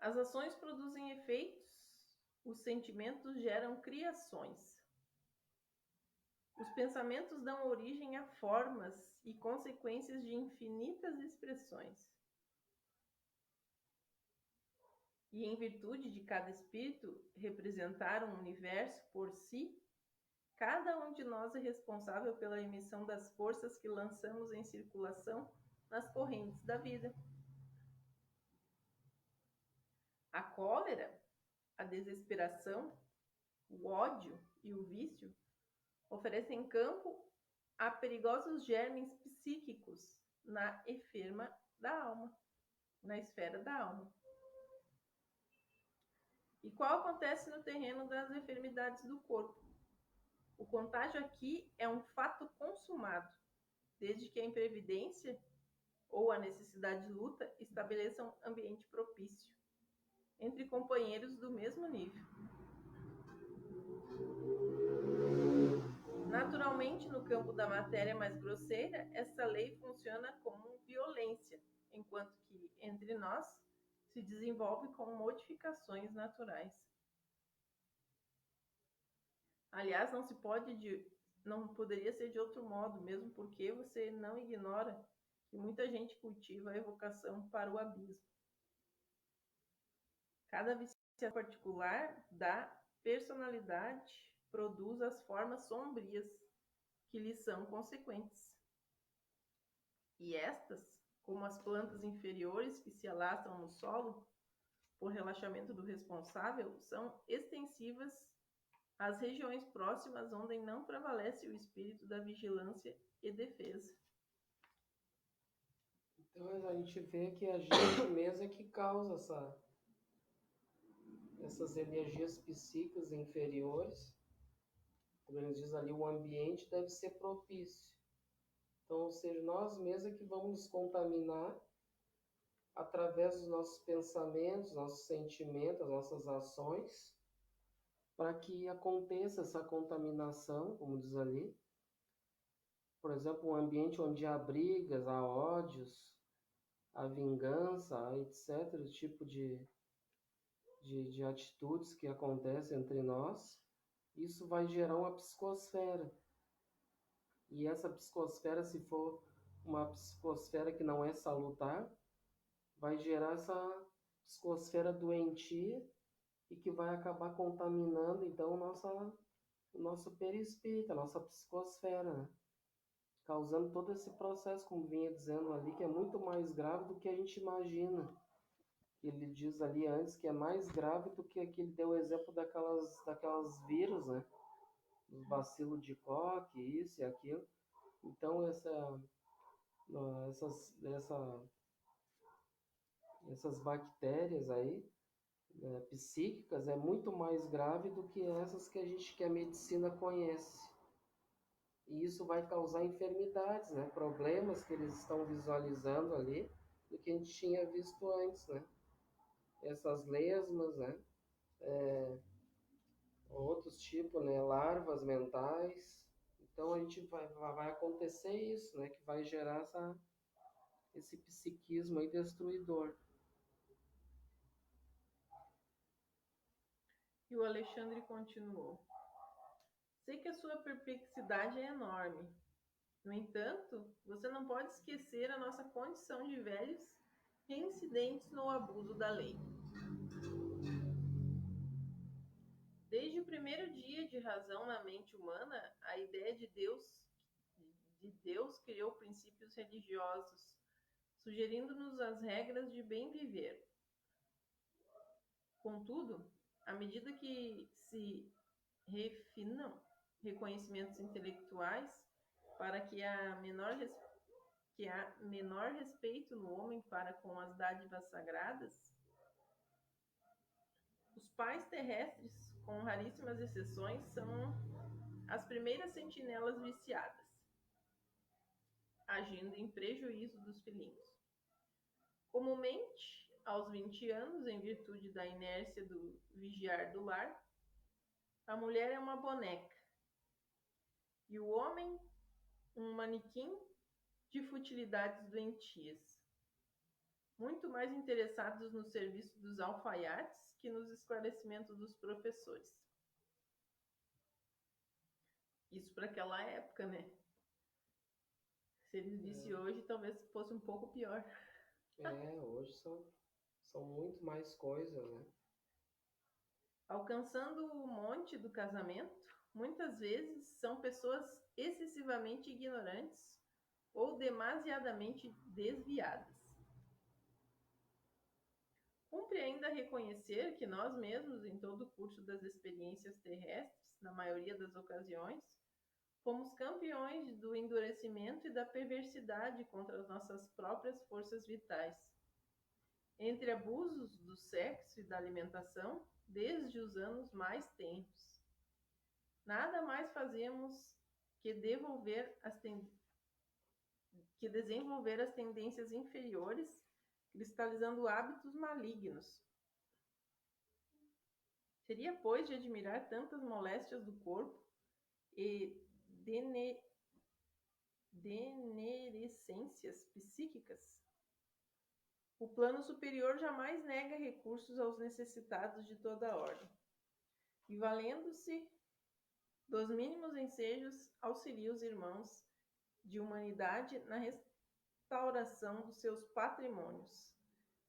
As ações produzem efeitos, os sentimentos geram criações. Os pensamentos dão origem a formas e consequências de infinitas expressões. E em virtude de cada espírito representar um universo por si, cada um de nós é responsável pela emissão das forças que lançamos em circulação nas correntes da vida. A cólera, a desesperação, o ódio e o vício oferecem campo a perigosos germes psíquicos na esfera da alma. E qual acontece no terreno das enfermidades do corpo? O contágio aqui é um fato consumado, desde que a imprevidência ou a necessidade de luta estabeleçam ambiente propício entre companheiros do mesmo nível. Naturalmente, no campo da matéria mais grosseira, essa lei funciona como violência, enquanto que entre nós se desenvolve com modificações naturais. Aliás, não poderia ser de outro modo, mesmo porque você não ignora que muita gente cultiva a evocação para o abismo. Cada viciação particular da personalidade produz as formas sombrias que lhe são consequentes. E estas, como as plantas inferiores que se alastram no solo por relaxamento do responsável, são extensivas às regiões próximas onde não prevalece o espírito da vigilância e defesa. Então a gente vê que a gente mesmo é que causa essas energias psíquicas inferiores. Como ele diz ali, o ambiente deve ser propício. Então, ou seja, nós mesmos é que vamos nos contaminar através dos nossos pensamentos, nossos sentimentos, nossas ações, para que aconteça essa contaminação, como diz ali. Por exemplo, um ambiente onde há brigas, há ódios, há vingança, há etc., tipo de atitudes que acontecem entre nós, isso vai gerar uma psicosfera. E essa psicosfera, se for uma psicosfera que não é salutar, vai gerar essa psicosfera doentia e que vai acabar contaminando, então, o nosso perispírito, a nossa psicosfera, né? Causando todo esse processo, como vinha dizendo ali, que é muito mais grave do que a gente imagina. Ele diz ali antes que é mais grave do que aquele deu o exemplo daquelas vírus, né? Os bacilos de Koch, isso e aquilo. Então, essas bactérias aí, psíquicas, é muito mais grave do que essas que a medicina conhece. E isso vai causar enfermidades, né? Problemas que eles estão visualizando ali, do que a gente tinha visto antes, né? Essas lesmas, né? Outros tipos, né? Larvas mentais. Então a gente vai acontecer isso, né? Que vai gerar esse psiquismo aí destruidor. E o Alexandre continuou. Sei que a sua perplexidade é enorme. No entanto, você não pode esquecer a nossa condição de velhos reincidentes no abuso da lei. Desde o primeiro dia de razão na mente humana, a ideia de Deus criou princípios religiosos, sugerindo-nos as regras de bem viver. Contudo, à medida que se refinam reconhecimentos intelectuais para que a menor que há menor respeito no homem para com as dádivas sagradas, os pais terrestres, com raríssimas exceções, são as primeiras sentinelas viciadas, agindo em prejuízo dos filhinhos. Comumente, aos 20 anos, em virtude da inércia do vigiar do lar, a mulher é uma boneca e o homem um manequim de futilidades doentias, muito mais interessados no serviço dos alfaiates que nos esclarecimentos dos professores. Isso para aquela época, né? Se eles vissem hoje, talvez fosse um pouco pior. Hoje são muito mais coisas, né? Alcançando o monte do casamento, muitas vezes são pessoas excessivamente ignorantes ou demasiadamente desviadas. Cumpre ainda reconhecer que nós mesmos, em todo o curso das experiências terrestres, na maioria das ocasiões, fomos campeões do endurecimento e da perversidade contra as nossas próprias forças vitais. Entre abusos do sexo e da alimentação, desde os anos mais tenros. Nada mais fazemos que desenvolver as tendências inferiores, cristalizando hábitos malignos. Seria, pois, de admirar tantas moléstias do corpo e denerescências psíquicas? O plano superior jamais nega recursos aos necessitados de toda a ordem, e valendo-se dos mínimos ensejos, auxilia os irmãos de humanidade na restauração dos seus patrimônios,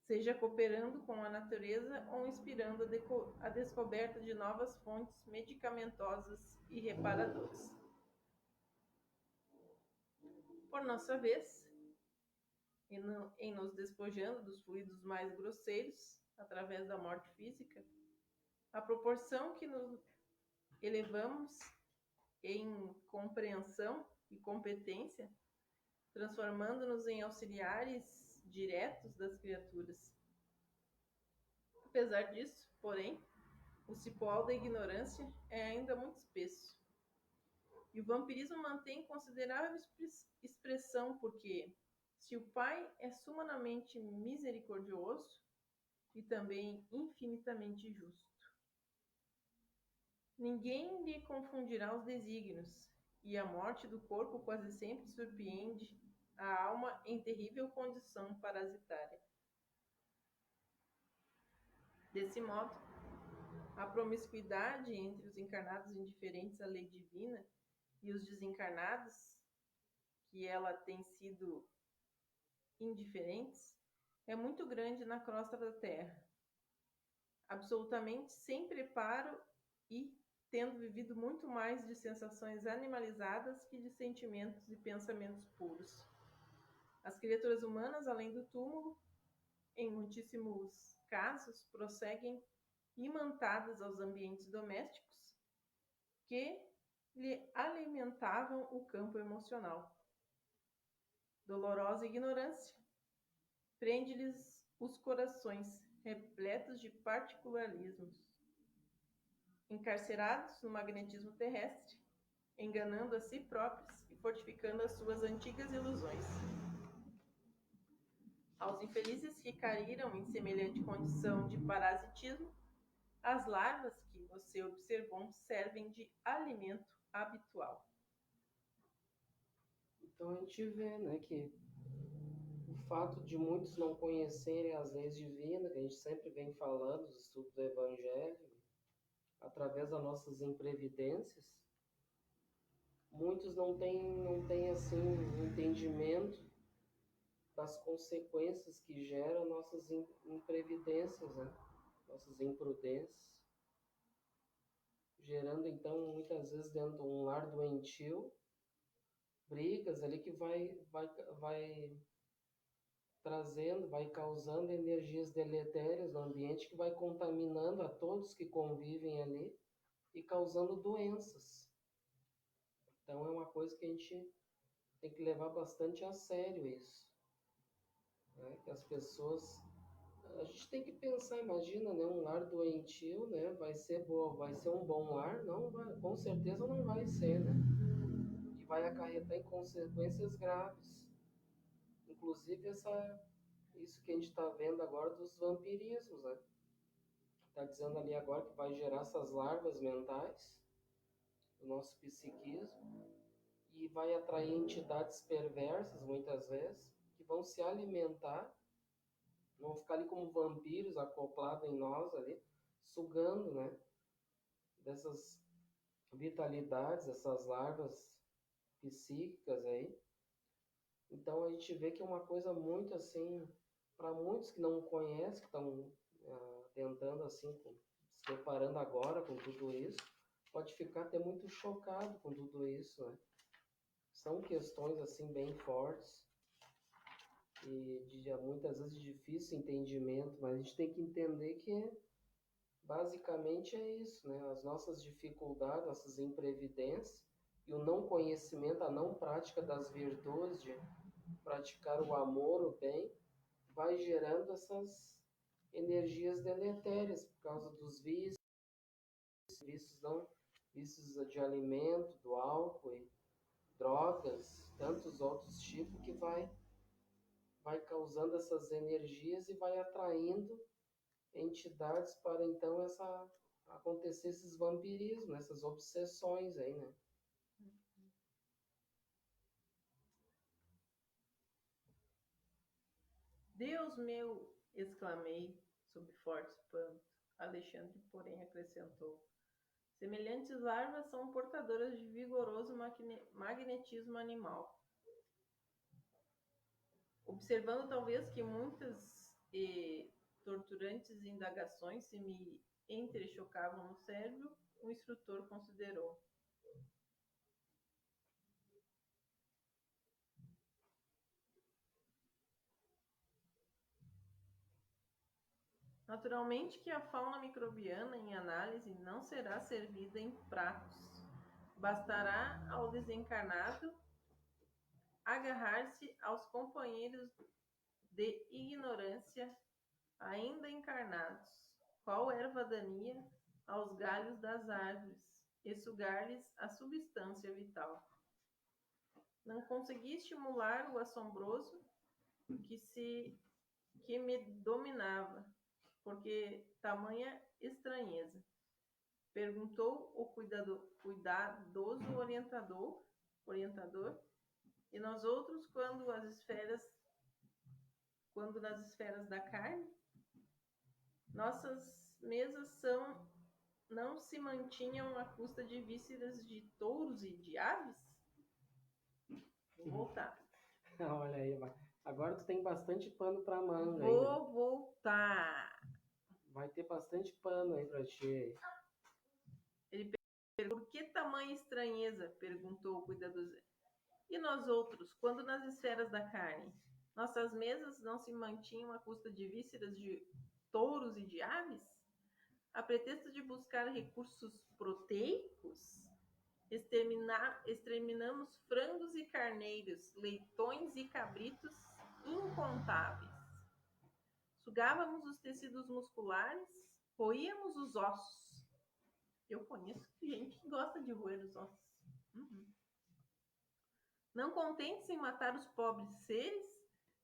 seja cooperando com a natureza ou inspirando a descoberta de novas fontes medicamentosas e reparadoras. Por nossa vez, em nos despojando dos fluidos mais grosseiros, através da morte física, à proporção que nos elevamos em compreensão e competência, transformando-nos em auxiliares diretos das criaturas. Apesar disso, porém, o cipoal da ignorância é ainda muito espesso. E o vampirismo mantém considerável expressão porque, se o Pai é sumamente misericordioso e também infinitamente justo, ninguém lhe confundirá os desígnios, e a morte do corpo quase sempre surpreende a alma em terrível condição parasitária. Desse modo, a promiscuidade entre os encarnados indiferentes à lei divina e os desencarnados, que ela tem sido indiferentes, é muito grande na crosta da Terra, absolutamente sem preparo e tendo vivido muito mais de sensações animalizadas que de sentimentos e pensamentos puros. As criaturas humanas, além do túmulo, em muitíssimos casos, prosseguem imantadas aos ambientes domésticos que lhe alimentavam o campo emocional. Dolorosa ignorância prende-lhes os corações repletos de particularismos, encarcerados no magnetismo terrestre, enganando a si próprios e fortificando as suas antigas ilusões. Aos infelizes que caíram em semelhante condição de parasitismo, as larvas que você observou servem de alimento habitual. Então a gente vê, né, que o fato de muitos não conhecerem as leis divinas, que a gente sempre vem falando, os estudos do Evangelho, através das nossas imprevidências, muitos não têm assim um entendimento das consequências que geram nossas imprevidências, né? Nossas imprudências, gerando então muitas vezes dentro de um lar doentio brigas ali que vai trazendo, vai causando energias deletérias no ambiente que vai contaminando a todos que convivem ali e causando doenças. Então é uma coisa que a gente tem que levar bastante a sério isso, né? Que as pessoas, a gente tem que pensar, imagina, né, um lar doentio, né, vai ser um bom lar? Não vai, com certeza não vai ser, né? E vai acarretar em consequências graves. Inclusive isso que a gente está vendo agora dos vampirismos, né? Está dizendo ali agora que vai gerar essas larvas mentais do nosso psiquismo e vai atrair entidades perversas, muitas vezes, que vão se alimentar, vão ficar ali como vampiros acoplados em nós ali, sugando, né, dessas vitalidades, essas larvas psíquicas aí. Então a gente vê que é uma coisa muito assim, para muitos que não conhecem, que estão tentando assim, se deparando agora com tudo isso, pode ficar até muito chocado com tudo isso, né? São questões assim bem fortes e muitas vezes de difícil entendimento, mas a gente tem que entender que basicamente é isso, né? As nossas dificuldades, nossas imprevidências e o não conhecimento, a não prática das virtudes, de praticar o amor, o bem, vai gerando essas energias deletérias por causa dos vícios, não, vícios de alimento, do álcool, e drogas, tantos outros tipos que vai causando essas energias e vai atraindo entidades para então acontecer esses vampirismos, essas obsessões aí, né? Deus meu! Exclamei, sob forte espanto. Alexandre, porém, acrescentou: semelhantes larvas são portadoras de vigoroso magnetismo animal. Observando talvez que muitas e torturantes indagações se me entrechocavam no cérebro, o instrutor considerou: naturalmente que a fauna microbiana em análise não será servida em pratos. Bastará ao desencarnado agarrar-se aos companheiros de ignorância ainda encarnados, qual erva daninha aos galhos das árvores, e sugar-lhes a substância vital. Não consegui estimular o assombroso que me dominava, porque tamanha estranheza. Perguntou o cuidadoso orientador, e nós outros, quando nas esferas da carne, nossas mesas não se mantinham à custa de vísceras de touros e de aves? Vou voltar. Olha aí, agora tu tem bastante pano para manga aí, né? Vou voltar. Vai ter bastante pano aí para ti. Ele perguntou: por que tamanha estranheza? Perguntou o cuidadoso. E nós outros, quando nas esferas da carne, nossas mesas não se mantinham à custa de vísceras de touros e de aves? A pretexto de buscar recursos proteicos, exterminamos frangos e carneiros, leitões e cabritos incontáveis. Sugávamos os tecidos musculares, roíamos os ossos. Eu conheço gente que gosta de roer os ossos. Não contentes em matar os pobres seres,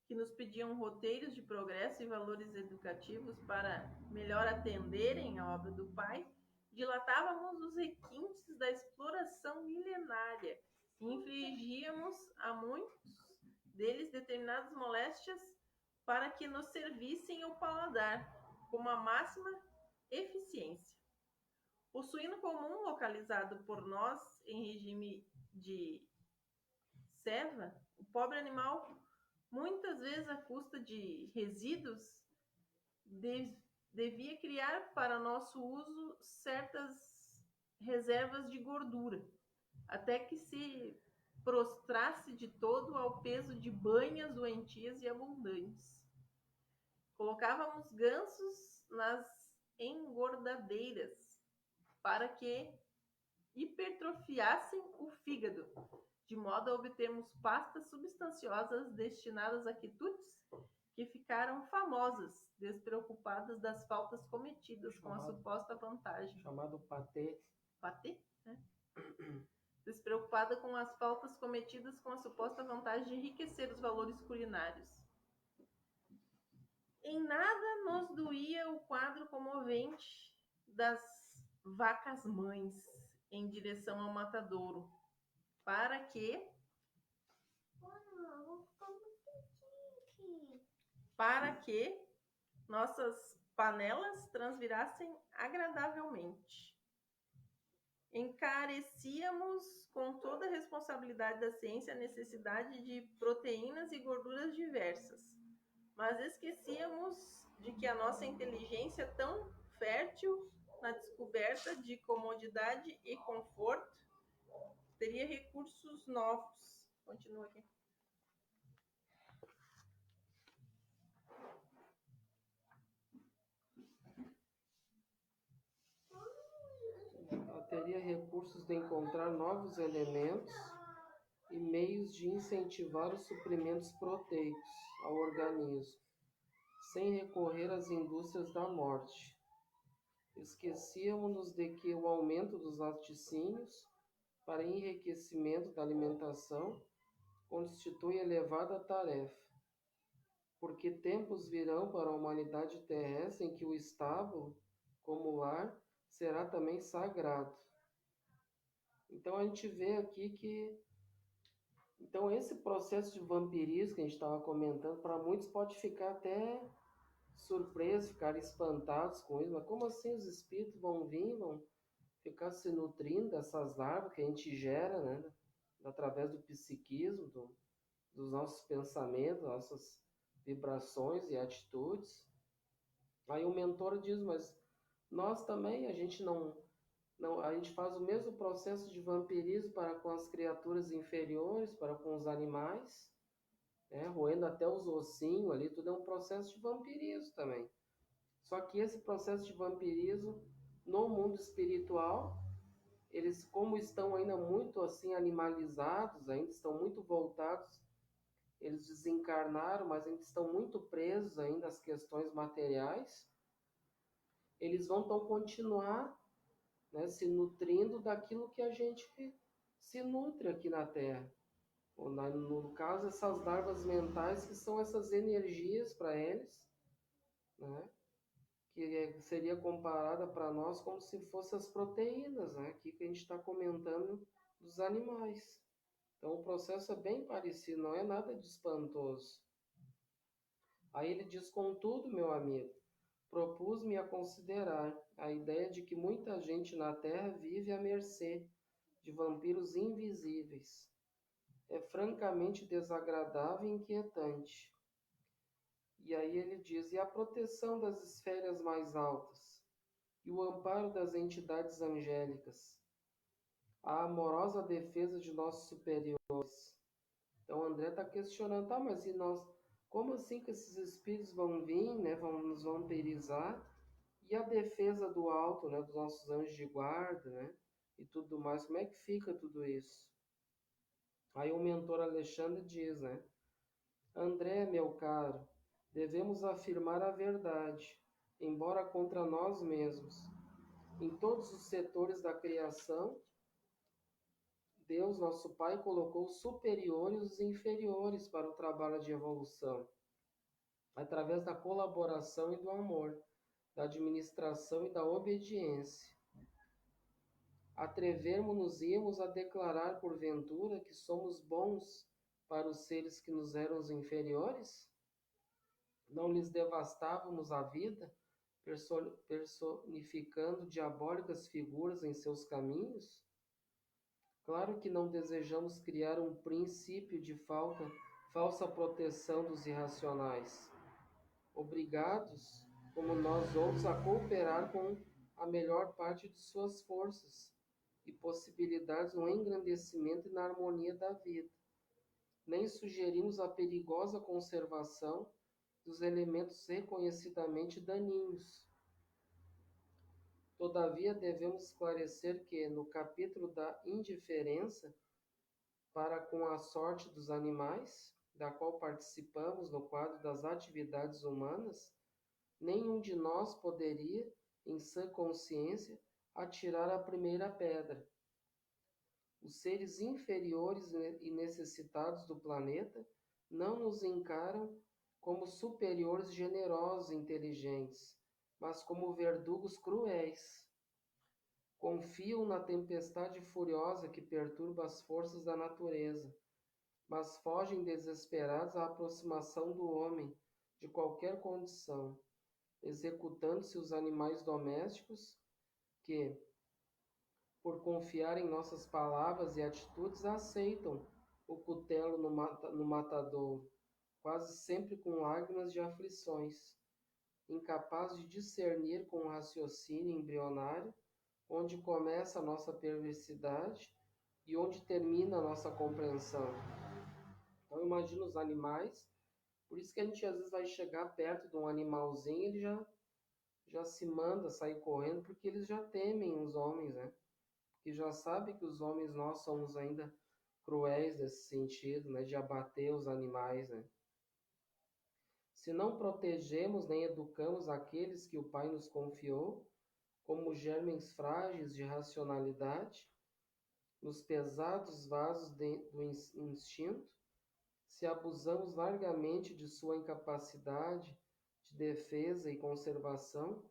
que nos pediam roteiros de progresso e valores educativos para melhor atenderem à obra do Pai, dilatávamos os requintes da exploração milenária e infligíamos a muitos deles determinadas moléstias para que nos servissem o paladar, com a máxima eficiência. O suíno comum, localizado por nós em regime de ceva, o pobre animal, muitas vezes à custa de resíduos, devia criar para nosso uso certas reservas de gordura, até que se prostrasse de todo ao peso de banhas doentias e abundantes. Colocávamos gansos nas engordadeiras para que hipertrofiassem o fígado, de modo a obtermos pastas substanciosas destinadas a quitutes que ficaram famosas, despreocupadas das faltas cometidas com a suposta vantagem. Chamado patê. Patê? Né? Despreocupada com as faltas cometidas com a suposta vantagem de enriquecer os valores culinários. Em nada nos doía o quadro comovente das vacas mães em direção ao matadouro, para que nossas panelas transvirassem agradavelmente. Encarecíamos com toda a responsabilidade da ciência a necessidade de proteínas e gorduras diversas, mas esquecíamos de que a nossa inteligência tão fértil na descoberta de comodidade e conforto teria recursos novos. Continua aqui. Ela teria recursos de encontrar novos elementos e meios de incentivar os suprimentos proteicos ao organismo, sem recorrer às indústrias da morte. Esquecíamos-nos de que o aumento dos laticínios para enriquecimento da alimentação constitui elevada tarefa, porque tempos virão para a humanidade terrestre em que o estábulo, como lar, será também sagrado. Então a gente vê aqui que então esse processo de vampirismo que a gente estava comentando, para muitos pode ficar até surpreso, ficar espantados com isso, mas como assim os espíritos vão vir, vão ficar se nutrindo dessas larvas que a gente gera, né? Através do psiquismo, dos nossos pensamentos, nossas vibrações e atitudes. Aí o mentor diz, mas nós também, a gente a gente faz o mesmo processo de vampirismo para com as criaturas inferiores, para com os animais, né? Roendo até os ossinhos ali, tudo é um processo de vampirismo também. Só que esse processo de vampirismo no mundo espiritual, eles como estão ainda muito assim animalizados, ainda estão muito voltados, eles desencarnaram, mas ainda estão muito presos ainda às questões materiais, eles vão então continuar, né, se nutrindo daquilo que a gente se nutre aqui na Terra. No caso, essas larvas mentais, que são essas energias para eles, né, que seria comparada para nós como se fossem as proteínas, né, aqui que a gente está comentando dos animais. Então o processo é bem parecido, não é nada de espantoso. Aí ele diz, contudo, meu amigo, propus-me a considerar a ideia de que muita gente na Terra vive à mercê de vampiros invisíveis. É francamente desagradável e inquietante. E aí ele diz, e a proteção das esferas mais altas, e o amparo das entidades angélicas, a amorosa defesa de nossos superiores. Então André está questionando, tá, mas e nós, como assim que esses espíritos vão vir, né, vão nos vampirizar? E a defesa do alto, né, dos nossos anjos de guarda, né, e tudo mais, como é que fica tudo isso? Aí o mentor Alexandre diz, né, André, meu caro, devemos afirmar a verdade, embora contra nós mesmos. Em todos os setores da criação, Deus, nosso Pai, colocou os superiores e os inferiores para o trabalho de evolução, através da colaboração e do amor, da administração e da obediência. Atrevermos-nos a declarar, porventura, que somos bons para os seres que nos eram os inferiores? Não lhes devastávamos a vida, personificando diabólicas figuras em seus caminhos? Claro que não desejamos criar um princípio de falsa proteção dos irracionais, obrigados, como nós outros, a cooperar com a melhor parte de suas forças e possibilidades no engrandecimento e na harmonia da vida. Nem sugerimos a perigosa conservação dos elementos reconhecidamente daninhos. Todavia, devemos esclarecer que, no capítulo da indiferença, para com a sorte dos animais, da qual participamos no quadro das atividades humanas, nenhum de nós poderia, em sã consciência, atirar a primeira pedra. Os seres inferiores e necessitados do planeta não nos encaram como superiores generosos e inteligentes, mas como verdugos cruéis. Confiam na tempestade furiosa que perturba as forças da natureza, mas fogem desesperados à aproximação do homem de qualquer condição, executando-se os animais domésticos que, por confiar em nossas palavras e atitudes, aceitam o cutelo no matadouro, quase sempre com lágrimas de aflições, incapaz de discernir com o raciocínio embrionário onde começa a nossa perversidade e onde termina a nossa compreensão. Então, imagina os animais, por isso que a gente às vezes vai chegar perto de um animalzinho, ele já se manda sair correndo, porque eles já temem os homens, né? Que já sabe que os homens, nós somos ainda cruéis nesse sentido, né, de abater os animais, né? Se não protegemos nem educamos aqueles que o Pai nos confiou, como germens frágeis de racionalidade, nos pesados vasos do instinto, se abusamos largamente de sua incapacidade de defesa e conservação,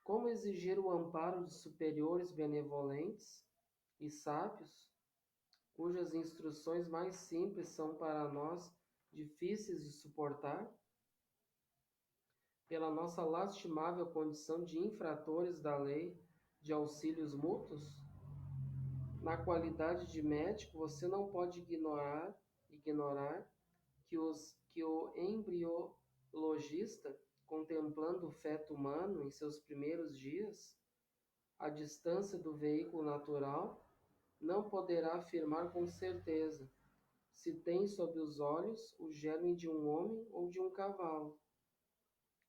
como exigir o amparo de superiores benevolentes e sábios, cujas instruções mais simples são para nós difíceis de suportar? Pela nossa lastimável condição de infratores da lei de auxílios mútuos? Na qualidade de médico, você não pode ignorar que o embriologista, contemplando o feto humano em seus primeiros dias, à distância do veículo natural, não poderá afirmar com certeza se tem sob os olhos o germe de um homem ou de um cavalo.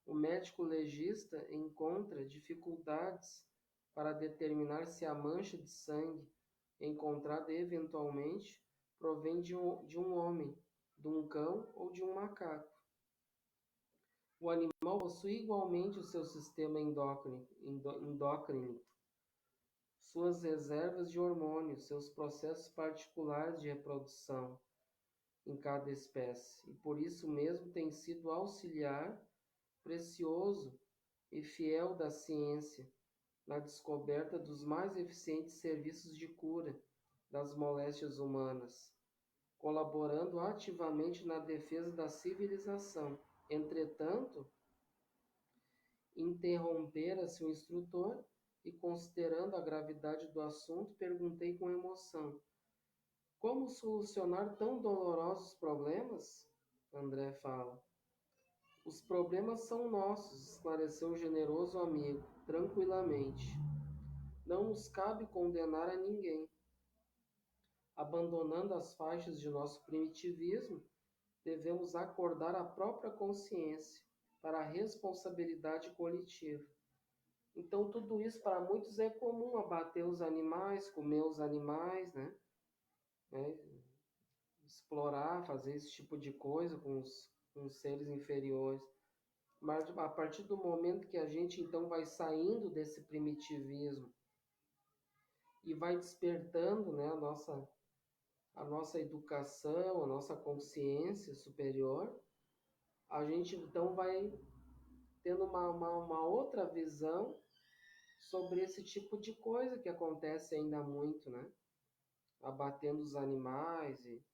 O médico legista encontra dificuldades para determinar se a mancha de sangue encontrada eventualmente provém de um homem, de um cão ou de um macaco. O animal possui igualmente o seu sistema endócrino, suas reservas de hormônios, seus processos particulares de reprodução em cada espécie, e por isso mesmo tem sido auxiliar precioso e fiel da ciência na descoberta dos mais eficientes serviços de cura das moléstias humanas, colaborando ativamente na defesa da civilização. Entretanto, interrompera-se o instrutor e, considerando a gravidade do assunto, perguntei com emoção: como solucionar tão dolorosos problemas? André fala. Os problemas são nossos, esclareceu o generoso amigo, tranquilamente. Não nos cabe condenar a ninguém. Abandonando as faixas de nosso primitivismo, devemos acordar a própria consciência para a responsabilidade coletiva. Então, tudo isso para muitos é comum: abater os animais, comer os animais, né? Explorar, fazer esse tipo de coisa com os seres inferiores. Mas a partir do momento que a gente então vai saindo desse primitivismo e vai despertando, né, a nossa educação, a nossa consciência superior, a gente então vai tendo uma outra visão sobre esse tipo de coisa que acontece ainda muito, né? Abatendo os animais e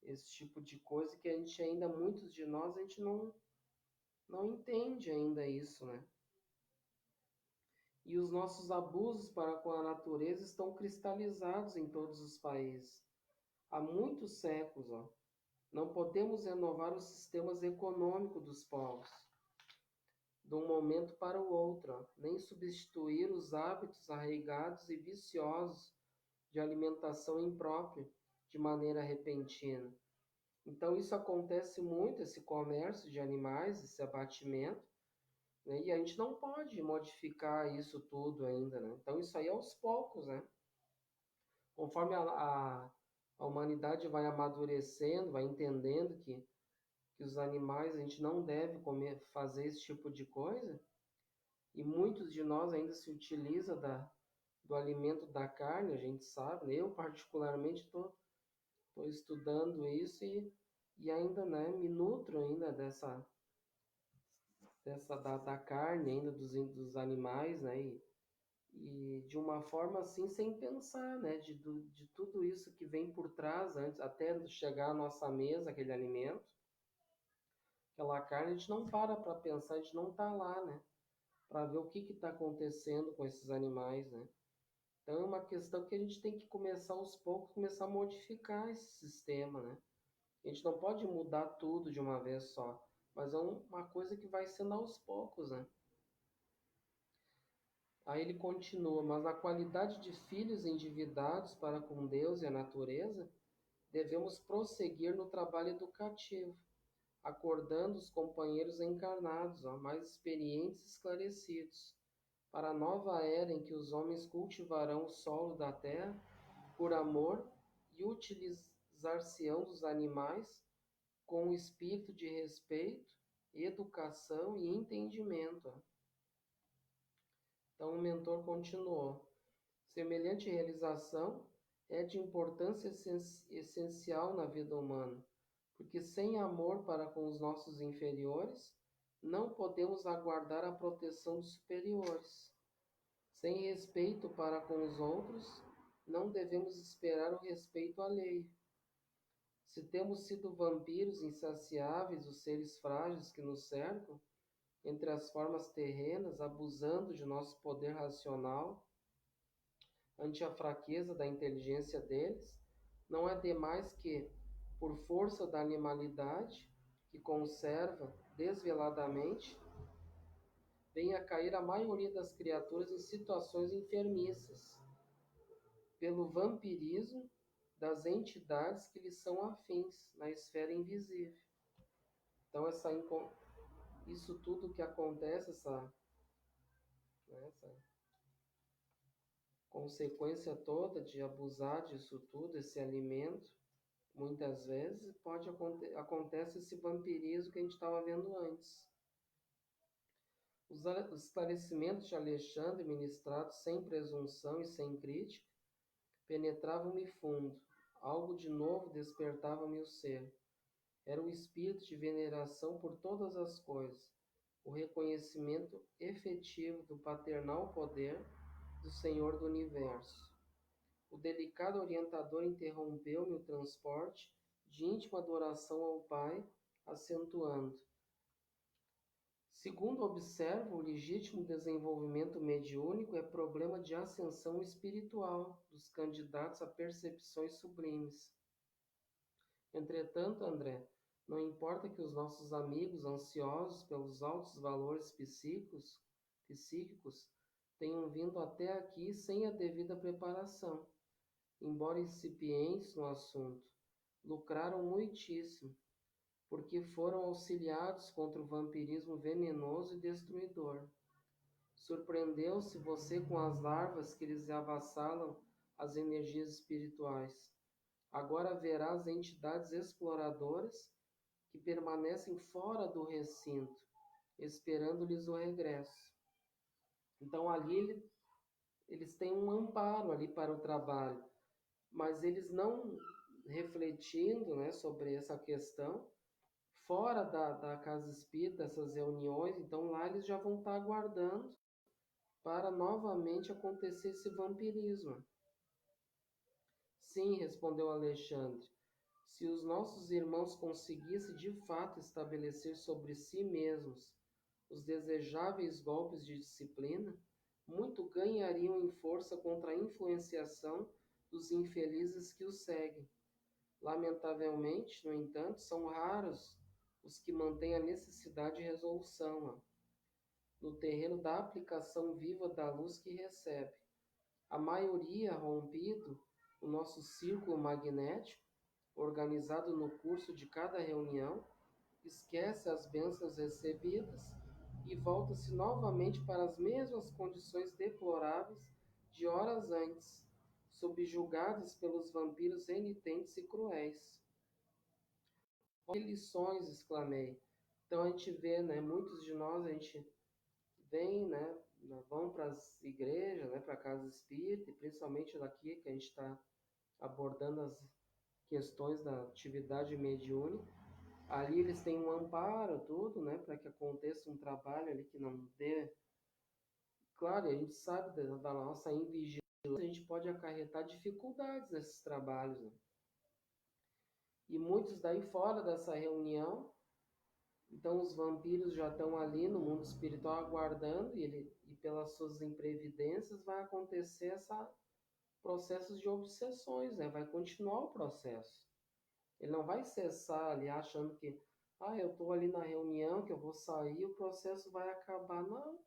esse tipo de coisa que a gente ainda, muitos de nós, a gente não entende ainda isso, né? E os nossos abusos para com a natureza estão cristalizados em todos os países. Há muitos séculos, ó. Não podemos renovar os sistemas econômicos dos povos de um momento para o outro, ó, nem substituir os hábitos arraigados e viciosos de alimentação imprópria de maneira repentina. Então, isso acontece muito, esse comércio de animais, esse abatimento, né? E a gente não pode modificar isso tudo ainda, né? Então, isso aí é aos poucos, né? Conforme A humanidade vai amadurecendo, vai entendendo que os animais, a gente não deve comer, fazer esse tipo de coisa, e muitos de nós ainda se utiliza do alimento da carne, a gente sabe, né? Eu particularmente estou estudando isso e ainda, né, me nutro ainda da carne ainda dos animais, né? E de uma forma assim, sem pensar, né? De tudo isso que vem por trás, antes até chegar à nossa mesa, aquele alimento, aquela carne, a gente não para pensar, a gente não está lá, né? Para ver o que está acontecendo com esses animais, né? Então é uma questão que a gente tem que começar aos poucos, começar a modificar esse sistema, né? A gente não pode mudar tudo de uma vez só, mas é uma coisa que vai sendo aos poucos, né? Aí ele continua, mas na qualidade de filhos endividados para com Deus e a natureza, devemos prosseguir no trabalho educativo, acordando os companheiros encarnados, ó, mais experientes e esclarecidos, para a nova era em que os homens cultivarão o solo da terra por amor e utilizar-se-ão dos animais com o espírito de respeito, educação e entendimento. Então o mentor continuou: semelhante realização é de importância essencial na vida humana, porque sem amor para com os nossos inferiores, não podemos aguardar a proteção dos superiores. Sem respeito para com os outros, não devemos esperar o respeito alheio. Se temos sido vampiros insaciáveis, os seres frágeis que nos cercam, entre as formas terrenas, abusando de nosso poder racional, ante a fraqueza da inteligência deles, não é demais que, por força da animalidade, que conserva desveladamente, venha a cair a maioria das criaturas em situações enfermiças, pelo vampirismo das entidades que lhes são afins na esfera invisível. Então, isso tudo que acontece, essa consequência toda de abusar disso tudo, esse alimento, muitas vezes acontece esse vampirismo que a gente estava vendo antes. Os esclarecimentos de Alexandre, ministrados sem presunção e sem crítica, penetravam-me fundo. Algo de novo despertava-me o ser. Era o espírito de veneração por todas as coisas, o reconhecimento efetivo do paternal poder do Senhor do Universo. O delicado orientador interrompeu-me o transporte de íntima adoração ao Pai, acentuando: segundo observo, o legítimo desenvolvimento mediúnico é problema de ascensão espiritual dos candidatos a percepções sublimes. Entretanto, André, não importa que os nossos amigos ansiosos pelos altos valores psíquicos tenham vindo até aqui sem a devida preparação, embora incipientes no assunto, lucraram muitíssimo, porque foram auxiliados contra o vampirismo venenoso e destruidor. Surpreendeu-se você com as larvas que lhes avassalam as energias espirituais. Agora verá as entidades exploradoras que permanecem fora do recinto, esperando-lhes o regresso. Então ali eles têm um amparo ali para o trabalho, mas eles não refletindo, né, sobre essa questão, fora da casa espírita, dessas reuniões, então lá eles já vão estar aguardando para novamente acontecer esse vampirismo. Sim, respondeu Alexandre, se os nossos irmãos conseguissem de fato estabelecer sobre si mesmos os desejáveis golpes de disciplina, muito ganhariam em força contra a influenciação dos infelizes que os seguem. Lamentavelmente, no entanto, são raros os que mantêm a necessidade de resolução no terreno da aplicação viva da luz que recebe. A maioria, rompido o nosso círculo magnético, organizado no curso de cada reunião, esquece as bênçãos recebidas e volta-se novamente para as mesmas condições deploráveis de horas antes, subjugadas pelos vampiros renitentes e cruéis. Que lições, exclamei. Então a gente vê, né, muitos de nós, a gente vem, né, vão para as igrejas, né, para a casa espírita, e principalmente daqui que a gente está abordando as questões da atividade mediúnica. Ali eles têm um amparo, tudo, né, para que aconteça um trabalho ali que não dê. Claro, a gente sabe da nossa invigilância, a gente pode acarretar dificuldades nesses trabalhos, né? E muitos daí fora dessa reunião, então os vampiros já estão ali no mundo espiritual aguardando e pelas suas imprevidências vai acontecer essa processos de obsessões, né? Vai continuar o processo. Ele não vai cessar ali achando que, eu estou ali na reunião, que eu vou sair, o processo vai acabar. Não,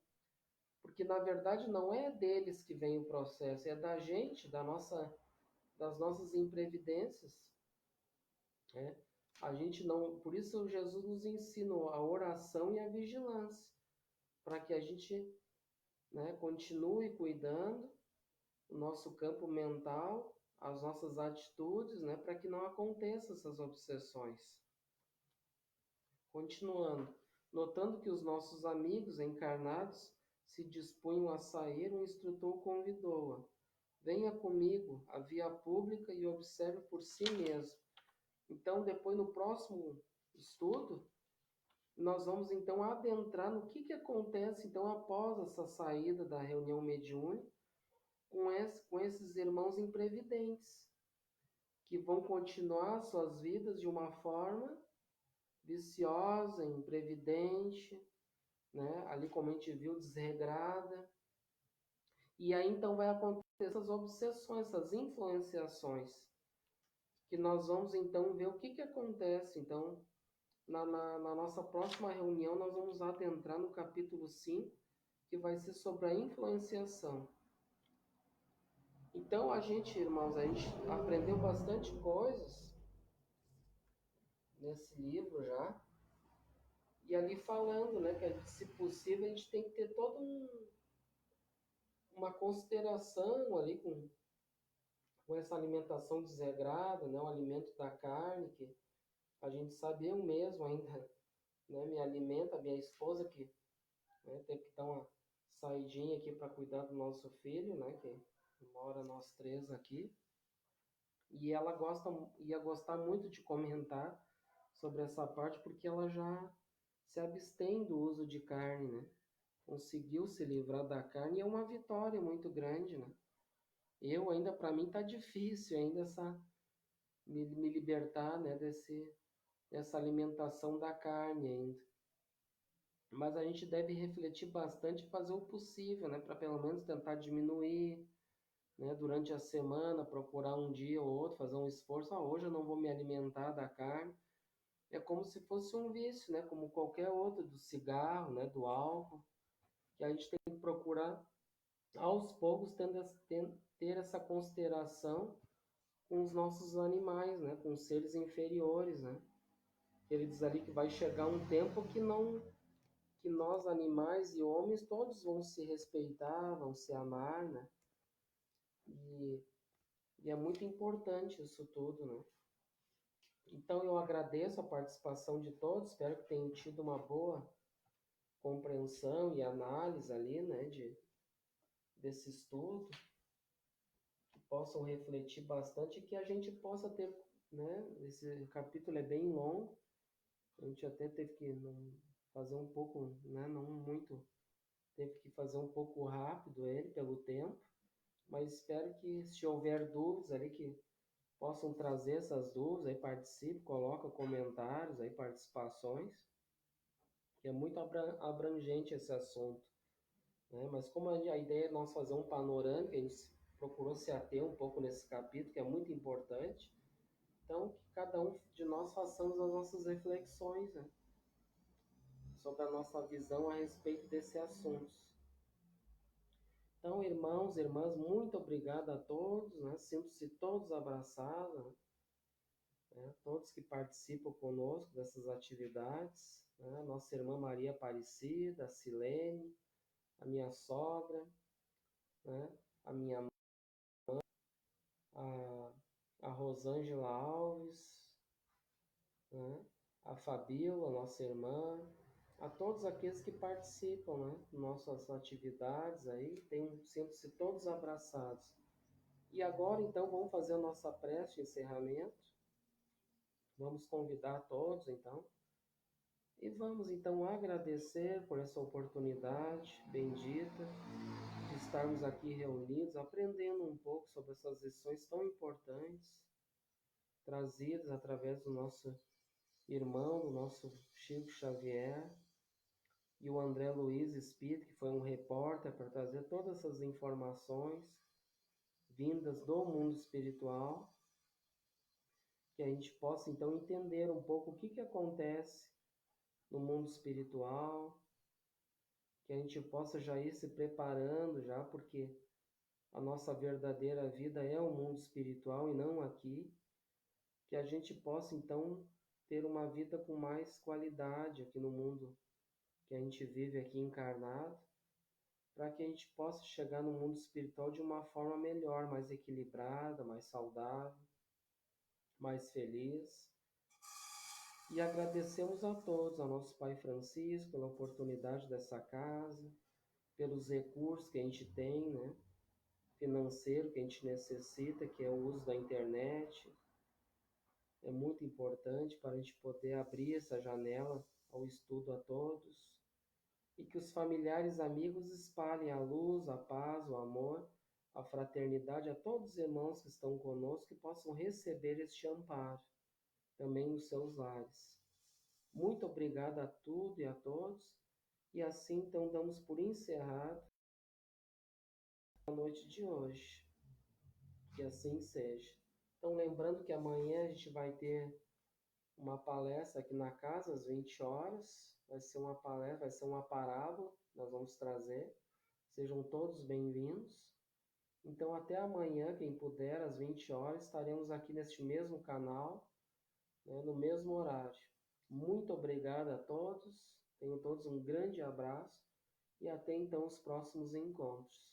porque na verdade não é deles que vem o processo, é da gente, das nossas imprevidências, né? A gente não, por isso Jesus nos ensinou a oração e a vigilância, para que a gente, né, continue cuidando o nosso campo mental, as nossas atitudes, né, para que não aconteçam essas obsessões. Continuando, notando que os nossos amigos encarnados se dispunham a sair, o instrutor convidou-a. Venha comigo à via pública e observe por si mesmo. Então, depois no próximo estudo, nós vamos então adentrar no que acontece então após essa saída da reunião mediúnica com esses irmãos imprevidentes, que vão continuar suas vidas de uma forma viciosa, imprevidente, né? Ali como a gente viu, desregrada. E aí então vai acontecer essas obsessões, essas influenciações, que nós vamos então ver o que acontece. Então, na nossa próxima reunião, nós vamos adentrar no capítulo 5, que vai ser sobre a influenciação. Então, irmãos, a gente aprendeu bastante coisas nesse livro já. E ali falando, né, que se possível a gente tem que ter toda uma consideração ali com essa alimentação desregrada, né, o alimento da carne, que a gente sabe, eu mesmo ainda, né, me alimenta, minha esposa que, né, teve que dar uma saidinha aqui para cuidar do nosso filho, né, que mora nós três aqui, e ela ia gostar muito de comentar sobre essa parte, porque ela já se abstém do uso de carne, né? Conseguiu se livrar da carne e é uma vitória muito grande, né? Eu ainda, para mim, tá difícil ainda me libertar, né, dessa alimentação da carne ainda. Mas a gente deve refletir bastante e fazer o possível, né, para pelo menos tentar diminuir, né, durante a semana, procurar um dia ou outro, fazer um esforço. Hoje eu não vou me alimentar da carne. É como se fosse um vício, né, como qualquer outro, do cigarro, né, do álcool, que a gente tem que procurar, aos poucos, ter essa consideração com os nossos animais, né, com os seres inferiores, né. Ele diz ali que vai chegar um tempo que nós, animais e homens, todos vão se respeitar, vão se amar, né? E é muito importante isso tudo, né? Então eu agradeço a participação de todos, espero que tenham tido uma boa compreensão e análise ali, né, desse estudo, que possam refletir bastante e que a gente possa ter, né, esse capítulo é bem longo, a gente até teve que fazer um pouco, né, não muito, teve que fazer um pouco rápido ele, pelo tempo, mas espero que se houver dúvidas ali, que possam trazer essas dúvidas, aí participe, coloca comentários, aí participações, que é muito abrangente esse assunto, né? Mas como a ideia é nós fazer um panorâmico, a gente procurou se ater um pouco nesse capítulo, que é muito importante, então que cada um de nós façamos as nossas reflexões, né, sobre a nossa visão a respeito desse assunto. Então, irmãos, irmãs, muito obrigado a todos, né? Sinto-se todos abraçados, né? Todos que participam conosco dessas atividades, né? Nossa irmã Maria Aparecida, a Silene, a minha sogra, né? A minha a, a Rosângela Alves, né? A Fabíola, nossa irmã, a todos aqueles que participam, né? Nossas atividades aí, sinto-se todos abraçados. E agora, então, vamos fazer a nossa prece de encerramento. Vamos convidar todos, então. E vamos, então, agradecer por essa oportunidade bendita de estarmos aqui reunidos, aprendendo um pouco sobre essas lições tão importantes, trazidas através do nosso irmão, do nosso Chico Xavier, e o André Luiz Espírito, que foi um repórter para trazer todas essas informações vindas do mundo espiritual, que a gente possa então entender um pouco o que acontece no mundo espiritual, que a gente possa já ir se preparando já, porque a nossa verdadeira vida é o mundo espiritual e não aqui, que a gente possa então ter uma vida com mais qualidade aqui no mundo que a gente vive aqui encarnado, para que a gente possa chegar no mundo espiritual de uma forma melhor, mais equilibrada, mais saudável, mais feliz. E agradecemos a todos, ao nosso Pai Francisco, pela oportunidade dessa casa, pelos recursos que a gente tem, né? Financeiro que a gente necessita, que é o uso da internet. É muito importante para a gente poder abrir essa janela ao estudo a todos. E que os familiares e amigos espalhem a luz, a paz, o amor, a fraternidade a todos os irmãos que estão conosco, que possam receber este amparo também nos seus lares. Muito obrigado a tudo e a todos, e assim então damos por encerrado a noite de hoje. Que assim seja. Então lembrando que amanhã a gente vai ter uma palestra aqui na casa às 20 horas. Vai ser uma palestra, vai ser uma parábola, nós vamos trazer. Sejam todos bem-vindos. Então até amanhã, quem puder, às 20 horas, estaremos aqui neste mesmo canal, né, no mesmo horário. Muito obrigado a todos. Tenham todos um grande abraço e até então os próximos encontros.